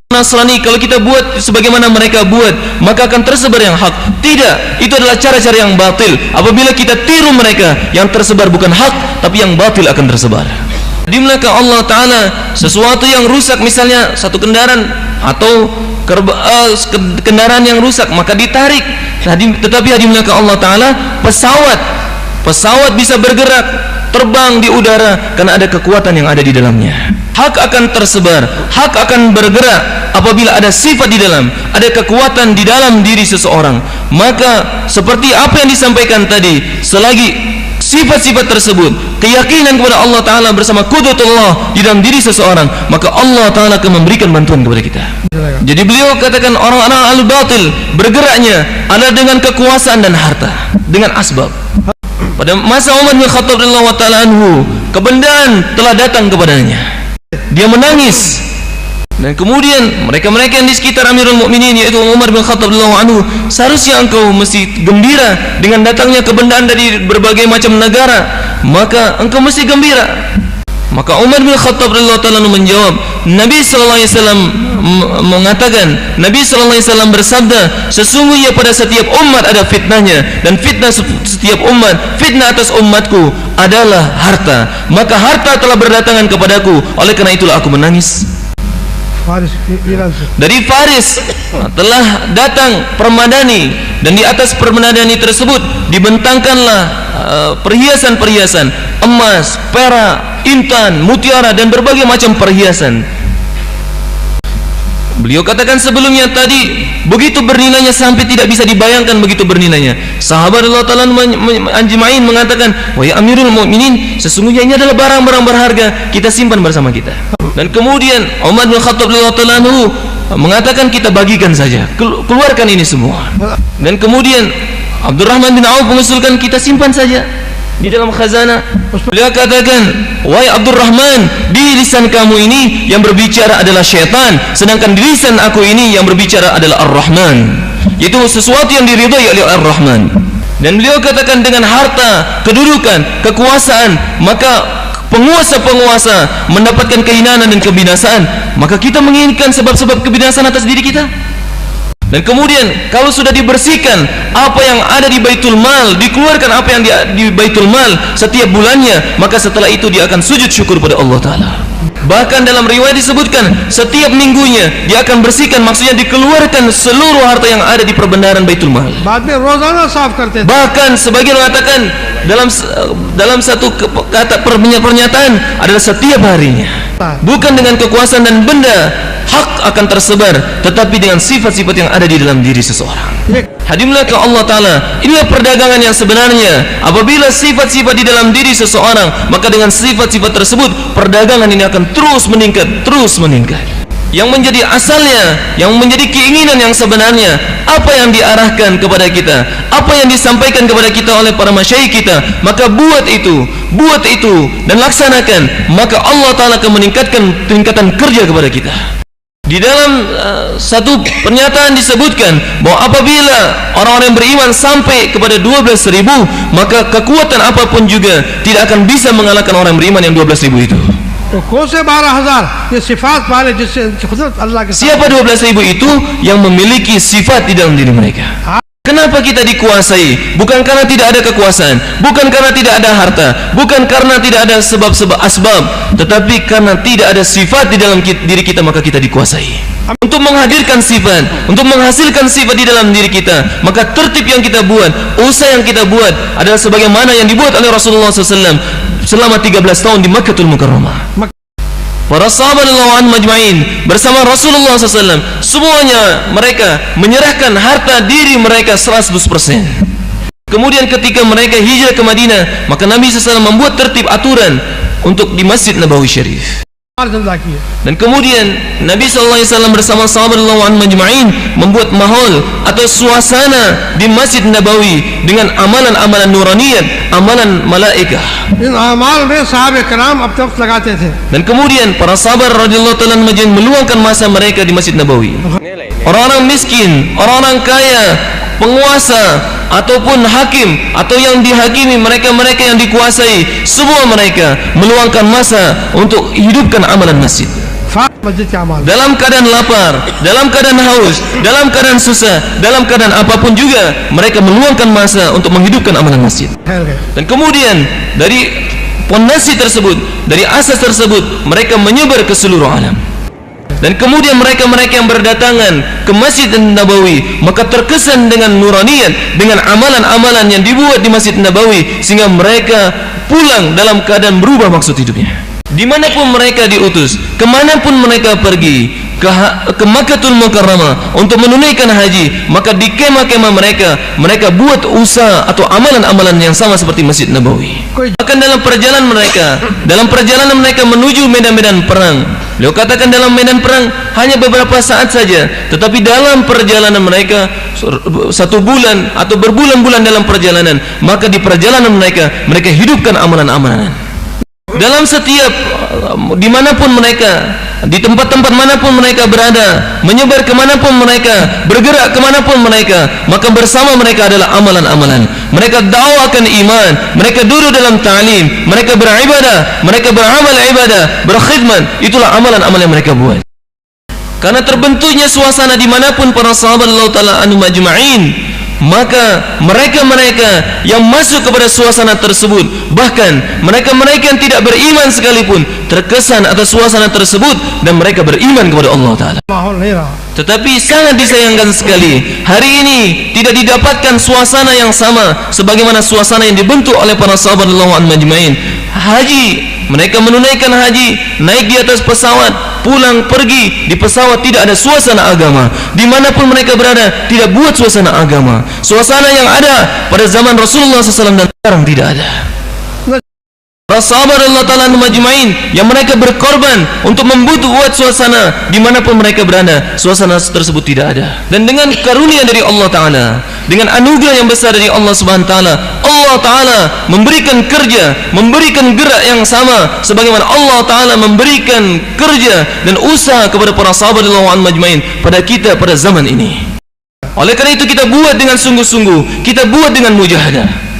Nasrani. Kalau kita buat sebagaimana mereka buat, maka akan tersebar yang hak. Tidak, itu adalah cara-cara yang batil. Apabila kita tiru mereka, yang tersebar bukan hak, tapi yang batil akan tersebar. Dimulaikan Allah Ta'ala sesuatu yang rusak, misalnya satu kendaraan atau kendaraan yang rusak, maka ditarik. Tetapi dimulaikan Allah Ta'ala, pesawat bisa bergerak, terbang di udara karena ada kekuatan yang ada di dalamnya. Hak akan tersebar, hak akan bergerak apabila ada sifat di dalam, ada kekuatan di dalam diri seseorang. Maka seperti apa yang disampaikan tadi, selagi sifat-sifat tersebut, keyakinan kepada Allah Ta'ala bersama qudratullah di dalam diri seseorang, maka Allah Ta'ala akan memberikan bantuan kepada kita. Jadi beliau katakan, orang-orang al-batil bergeraknya adalah dengan kekuasaan dan harta, dengan asbab. Pada masa Umar bin Khattab radhiyallahu ta'ala anhu, kebendaan telah datang kepadanya. Dia menangis. Dan kemudian mereka-mereka yang di sekitar Amirul Mukminin yaitu Umar bin Khattab radhiyallahu anhu, seharusnya engkau mesti gembira dengan datangnya kebenaran dari berbagai macam negara, maka engkau mesti gembira. Maka Umar bin Khattab radhiyallahu anhu menjawab, Nabi sallallahu alaihi wasallam mengatakan, Nabi sallallahu alaihi wasallam bersabda, sesungguhnya pada setiap umat ada fitnahnya, dan fitnah setiap umat, fitnah atas umatku adalah harta. Maka harta telah berdatangan kepadaku, oleh karena itulah aku menangis. Dari Faris telah datang permadani, dan di atas permadani tersebut dibentangkanlah perhiasan-perhiasan emas, perak, intan, mutiara, dan berbagai macam perhiasan. Beliau katakan sebelumnya tadi, begitu bernilainya sampai tidak bisa dibayangkan begitu bernilainya. Sahabat Allah Ta'ala anjmain mengatakan, wahai Amirul Mukminin, sesungguhnya ini adalah barang-barang berharga, kita simpan bersama kita. Dan kemudian Umar bin Khattab radhiyallahu anhu mengatakan, kita bagikan saja, keluarkan ini semua. Dan kemudian Abdurrahman bin Auf mengusulkan, kita simpan saja di dalam khazanah. Beliau katakan, wahai Abdurrahman, di lisan kamu ini yang berbicara adalah syaitan, sedangkan di lisan aku ini yang berbicara adalah Ar-Rahman, yaitu sesuatu yang diridhai oleh Ar-Rahman. Dan beliau katakan, dengan harta, kedudukan, kekuasaan, maka penguasa-penguasa mendapatkan kehinaan dan kebinasaan, maka kita menginginkan sebab-sebab kebinasaan atas diri kita. Dan kemudian kalau sudah dibersihkan apa yang ada di Baitul Mal, dikeluarkan apa yang di Baitul Mal setiap bulannya, maka setelah itu dia akan sujud syukur pada Allah Ta'ala. Bahkan dalam riwayat disebutkan, setiap minggunya dia akan bersihkan, maksudnya dikeluarkan seluruh harta yang ada di perbendaharaan Baitul Mal. Bahkan sebagian mengatakan dalam satu kata pernyataan adalah setiap harinya. Bukan dengan kekuasaan dan benda hak akan tersebar, tetapi dengan sifat-sifat yang ada di dalam diri seseorang. Hadirinlah ke Allah Ta'ala, inilah perdagangan yang sebenarnya. Apabila sifat-sifat di dalam diri seseorang, maka dengan sifat-sifat tersebut perdagangan ini akan terus meningkat, terus meningkat. Yang menjadi asalnya, yang menjadi keinginan yang sebenarnya, apa yang diarahkan kepada kita, apa yang disampaikan kepada kita oleh para masyayikh kita, maka buat itu dan laksanakan, maka Allah Ta'ala akan meningkatkan tingkatan kerja kepada kita. Di dalam satu pernyataan disebutkan bahwa apabila orang-orang yang beriman sampai kepada 12.000, maka kekuatan apapun juga tidak akan bisa mengalahkan orang yang beriman yang 12.000 itu. Siapa 12.000 itu? Yang memiliki sifat di dalam diri mereka. Kenapa kita dikuasai? Bukan karena tidak ada kekuasaan, bukan karena tidak ada harta, bukan karena tidak ada sebab-sebab asbab, tetapi karena tidak ada sifat di dalam diri kita, maka kita dikuasai. Untuk menghadirkan sifat, untuk menghasilkan sifat di dalam diri kita, maka tertib yang kita buat, usaha yang kita buat adalah sebagaimana yang dibuat oleh Rasulullah SAW selama 13 tahun di Makkahul Mukarramah. Para sahabat radhiyallahu anhum majma'in bersama Rasulullah SAW, semuanya mereka menyerahkan harta diri mereka 100%. Kemudian ketika mereka hijrah ke Madinah, maka Nabi SAW membuat tertib aturan untuk di Masjid Nabawi Syarif. Dan kemudian Nabi SAW bersama sahabat radhiyallahu anhum majma'in membuat mahol atau suasana di Masjid Nabawi dengan amalan-amalan nuraniyat, amalan malaikah. Dan kemudian para sahabat radhiyallahu ta'ala majma'in meluangkan masa mereka di Masjid Nabawi. Orang-orang miskin, orang-orang kaya, penguasa ataupun hakim atau yang dihakimi, mereka-mereka yang dikuasai, semua mereka meluangkan masa untuk hidupkan amalan masjid. Dalam keadaan lapar, dalam keadaan haus, dalam keadaan susah, dalam keadaan apapun juga, mereka meluangkan masa untuk menghidupkan amalan masjid. Dan kemudian dari pondasi tersebut, dari asas tersebut, mereka menyebar ke seluruh alam. Dan kemudian mereka-mereka yang berdatangan ke Masjid Nabawi, maka terkesan dengan nuraniyat, dengan amalan-amalan yang dibuat di Masjid Nabawi, sehingga mereka pulang dalam keadaan berubah maksud hidupnya. Dimanapun mereka diutus, kemanapun mereka pergi, ke Makkahul Mukarramah untuk menunaikan haji, maka di kemah-kemah mereka buat usaha atau amalan-amalan yang sama seperti Masjid Nabawi. Bahkan dalam perjalanan mereka menuju medan-medan perang, beliau katakan dalam medan perang hanya beberapa saat saja, tetapi dalam perjalanan mereka 1 bulan atau berbulan-bulan dalam perjalanan, maka di perjalanan mereka hidupkan amalan-amalan. dalam setiap dimanapun mereka, di tempat-tempat manapun mereka berada, menyebar kemanapun mereka, bergerak kemanapun mereka, maka bersama mereka adalah amalan-amalan. Mereka dakwakan iman, mereka duduk dalam ta'lim, mereka beribadah, mereka beramal ibadah, berkhidmat. Itulah amalan-amalan yang mereka buat. Karena terbentuknya suasana dimanapun para sahabat Allah Ta'ala anhum ajma'in, maka mereka-mereka yang masuk kepada suasana tersebut, bahkan mereka-mereka yang tidak beriman sekalipun, terkesan atas suasana tersebut dan mereka beriman kepada Allah Ta'ala. Tetapi sangat disayangkan sekali, hari ini tidak didapatkan suasana yang sama sebagaimana suasana yang dibentuk oleh para sahabat Allah ajma'in. Haji, mereka menunaikan haji, naik di atas pesawat, pulang pergi di pesawat, tidak ada suasana agama. Dimanapun mereka berada, tidak buat suasana agama. Suasana yang ada pada zaman Rasulullah SAW dan sekarang tidak ada. Para sahabat Allah Ta'ala majma'in yang mereka berkorban untuk membuat suasana dimanapun mereka berada, suasana tersebut tidak ada. Dan dengan karunia dari Allah Ta'ala, dengan anugerah yang besar dari Allah Subhanahu Wa Ta'ala, Allah Ta'ala memberikan kerja, memberikan gerak yang sama sebagaimana Allah Ta'ala memberikan kerja dan usaha kepada para sahabat Allah majma'in pada kita pada zaman ini. Oleh karena itu kita buat dengan sungguh-sungguh, kita buat dengan mujahadah.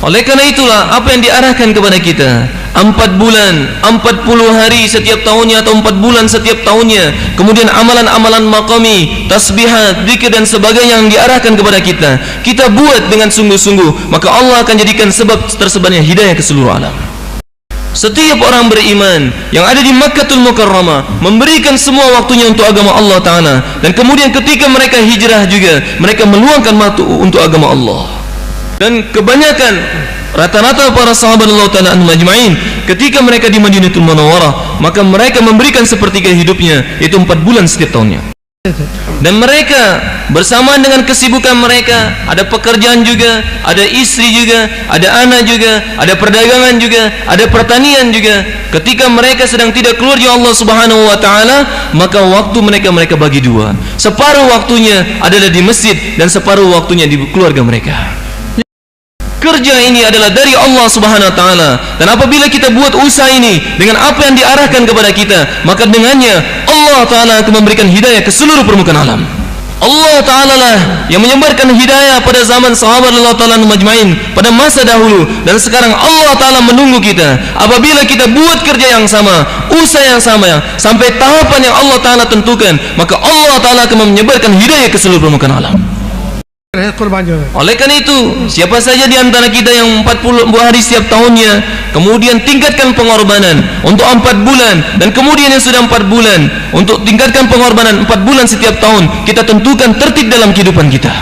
Oleh karena itulah apa yang diarahkan kepada kita, 4 bulan, 40 hari setiap tahunnya atau 4 bulan setiap tahunnya, kemudian amalan-amalan maqami, tasbihat, zikir dan sebagainya yang diarahkan kepada kita, kita buat dengan sungguh-sungguh, maka Allah akan jadikan sebab tersebarnya hidayah ke seluruh alam. Setiap orang beriman yang ada di Makkatul Mukarramah memberikan semua waktunya untuk agama Allah Ta'ala, dan kemudian ketika mereka hijrah juga mereka meluangkan waktu untuk agama Allah. Dan kebanyakan rata-rata para sahabat Allah Ta'ala anhum ajma'in ketika mereka di Madinatul Munawwarah, maka mereka memberikan sepertiga hidupnya, yaitu 4 bulan setiap tahunnya. Dan mereka bersamaan dengan kesibukan mereka, ada pekerjaan juga, ada istri juga, ada anak juga, ada perdagangan juga, ada pertanian juga. Ketika mereka sedang tidak keluar dari Allah Subhanahu Wa Ta'ala, maka waktu mereka bagi dua. Separuh waktunya adalah di masjid dan separuh waktunya di keluarga mereka. Kerja ini adalah dari Allah Subhanahu Wa Ta'ala, dan apabila kita buat usaha ini dengan apa yang diarahkan kepada kita, maka dengannya Allah Ta'ala akan memberikan hidayah ke seluruh permukaan alam. Allah Ta'ala lah yang menyebarkan hidayah pada zaman sahabat Allah Ta'ala majma'in pada masa dahulu, dan sekarang Allah Ta'ala menunggu kita. Apabila kita buat kerja yang sama, usaha yang sama, sampai tahapan yang Allah Ta'ala tentukan, maka Allah Ta'ala akan menyebarkan hidayah ke seluruh permukaan alam. Oleh karena itu, siapa saja di antara kita yang 40 hari setiap tahunnya, kemudian tingkatkan pengorbanan untuk 4 bulan, dan kemudian yang sudah 4 bulan untuk tingkatkan pengorbanan 4 bulan setiap tahun, kita tentukan tertib dalam kehidupan kita.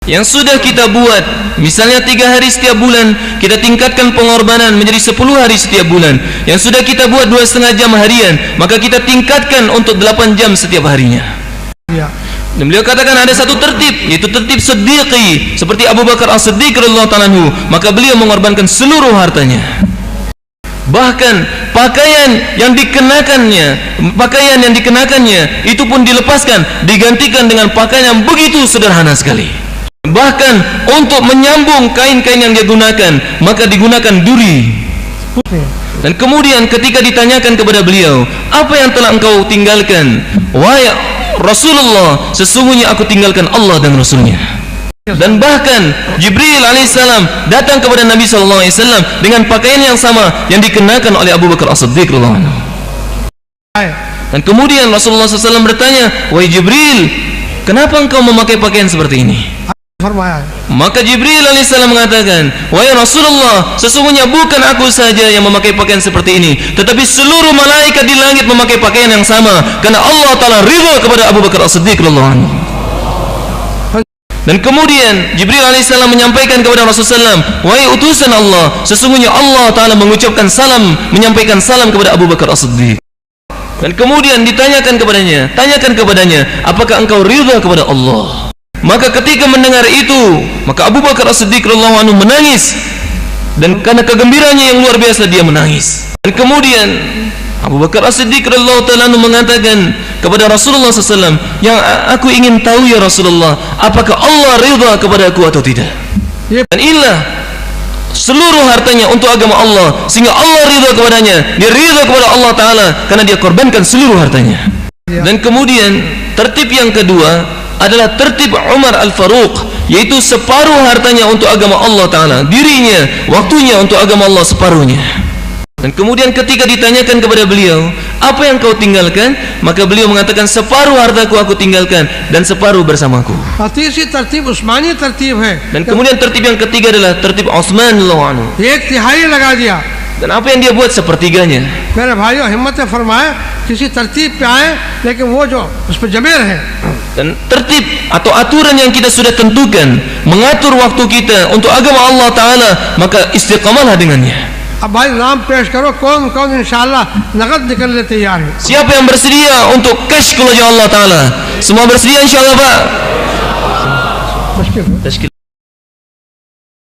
Yang sudah kita buat, misalnya 3 hari setiap bulan, kita tingkatkan pengorbanan menjadi 10 hari setiap bulan. Yang sudah kita buat 2,5 jam harian, maka kita tingkatkan untuk 8 jam setiap harinya. Ya. Dan beliau katakan ada satu tertib, yaitu tertib siddiqi, seperti Abu Bakar As-Siddiq radhiyallahu ta'ala anhu, maka beliau mengorbankan seluruh hartanya. Bahkan pakaian yang dikenakannya itu pun dilepaskan, digantikan dengan pakaian yang begitu sederhana sekali. Bahkan untuk menyambung kain-kain yang dia gunakan, maka digunakan duri. Dan kemudian ketika ditanyakan kepada beliau, apa yang telah engkau tinggalkan? Wahai Rasulullah, sesungguhnya aku tinggalkan Allah dan Rasulnya. Dan bahkan Jibril alaihissalam datang kepada Nabi sallallahu alaihi wasallam dengan pakaian yang sama yang dikenakan oleh Abu Bakar As-Siddiq radhiyallahu anhu. Dan kemudian Rasulullah SAW bertanya, wahai Jibril, kenapa engkau memakai pakaian seperti ini? Maka Jibril alaihissalam mengatakan, wahai Rasulullah, sesungguhnya bukan aku saja yang memakai pakaian seperti ini, tetapi seluruh malaikat di langit memakai pakaian yang sama, karena Allah Ta'ala ridha kepada Abu Bakar As-Siddiq radhiyallahu anhu. Dan kemudian Jibril alaihissalam menyampaikan kepada Rasulullah SAW, wahai utusan Allah, sesungguhnya Allah Ta'ala mengucapkan salam, menyampaikan salam kepada Abu Bakar As-Siddiq. Dan kemudian ditanyakan kepadanya, tanyakan kepadanya, apakah engkau ridha kepada Allah? Maka ketika mendengar itu, maka Abu Bakar As-Siddiq radhiyallahu anhu menangis, dan karena kegembiraannya yang luar biasa dia menangis. Dan kemudian Abu Bakar As-Siddiq radhiyallahu ta'ala anhu mengatakan kepada Rasulullah SAW, yang aku ingin tahu ya Rasulullah, apakah Allah ridha kepada aku atau tidak? Dan inilah seluruh hartanya untuk agama Allah, sehingga Allah ridha kepadanya, dia ridha kepada Allah Ta'ala karena dia korbankan seluruh hartanya. Dan kemudian tertib yang kedua adalah tertib Umar Al-Faruq, yaitu separuh hartanya untuk agama Allah Ta'ala, dirinya, waktunya untuk agama Allah separuhnya. Dan kemudian ketika ditanyakan kepada beliau, apa yang kau tinggalkan? Maka beliau mengatakan, separuh hartaku aku tinggalkan dan separuh bersamaku. तीसरी तरतीब उस्मानी तरतीब है। Dan kemudian tertib yang ketiga adalah tertib Utsman radhiyallahu anhu. एक तिहाई लगा दिया। Dan apa yang dia buat? Sepertiganya. मेरे भाइयों हिम्मत फरमाए किसी तरतीब पे आए, लेकिन वो जो उस पर जमे रहे। Dan tertib atau aturan yang kita sudah tentukan, mengatur waktu kita untuk agama Allah Ta'ala, maka istiqamalah dengannya. अब भाई नाम पेश करो, कौन कौन इंशाअल्लाह नगद निकलने तैयार है। Siapa yang bersedia untuk cash kalau Allah Ta'ala? Semua bersedia insyaAllah Pak? मुश्किल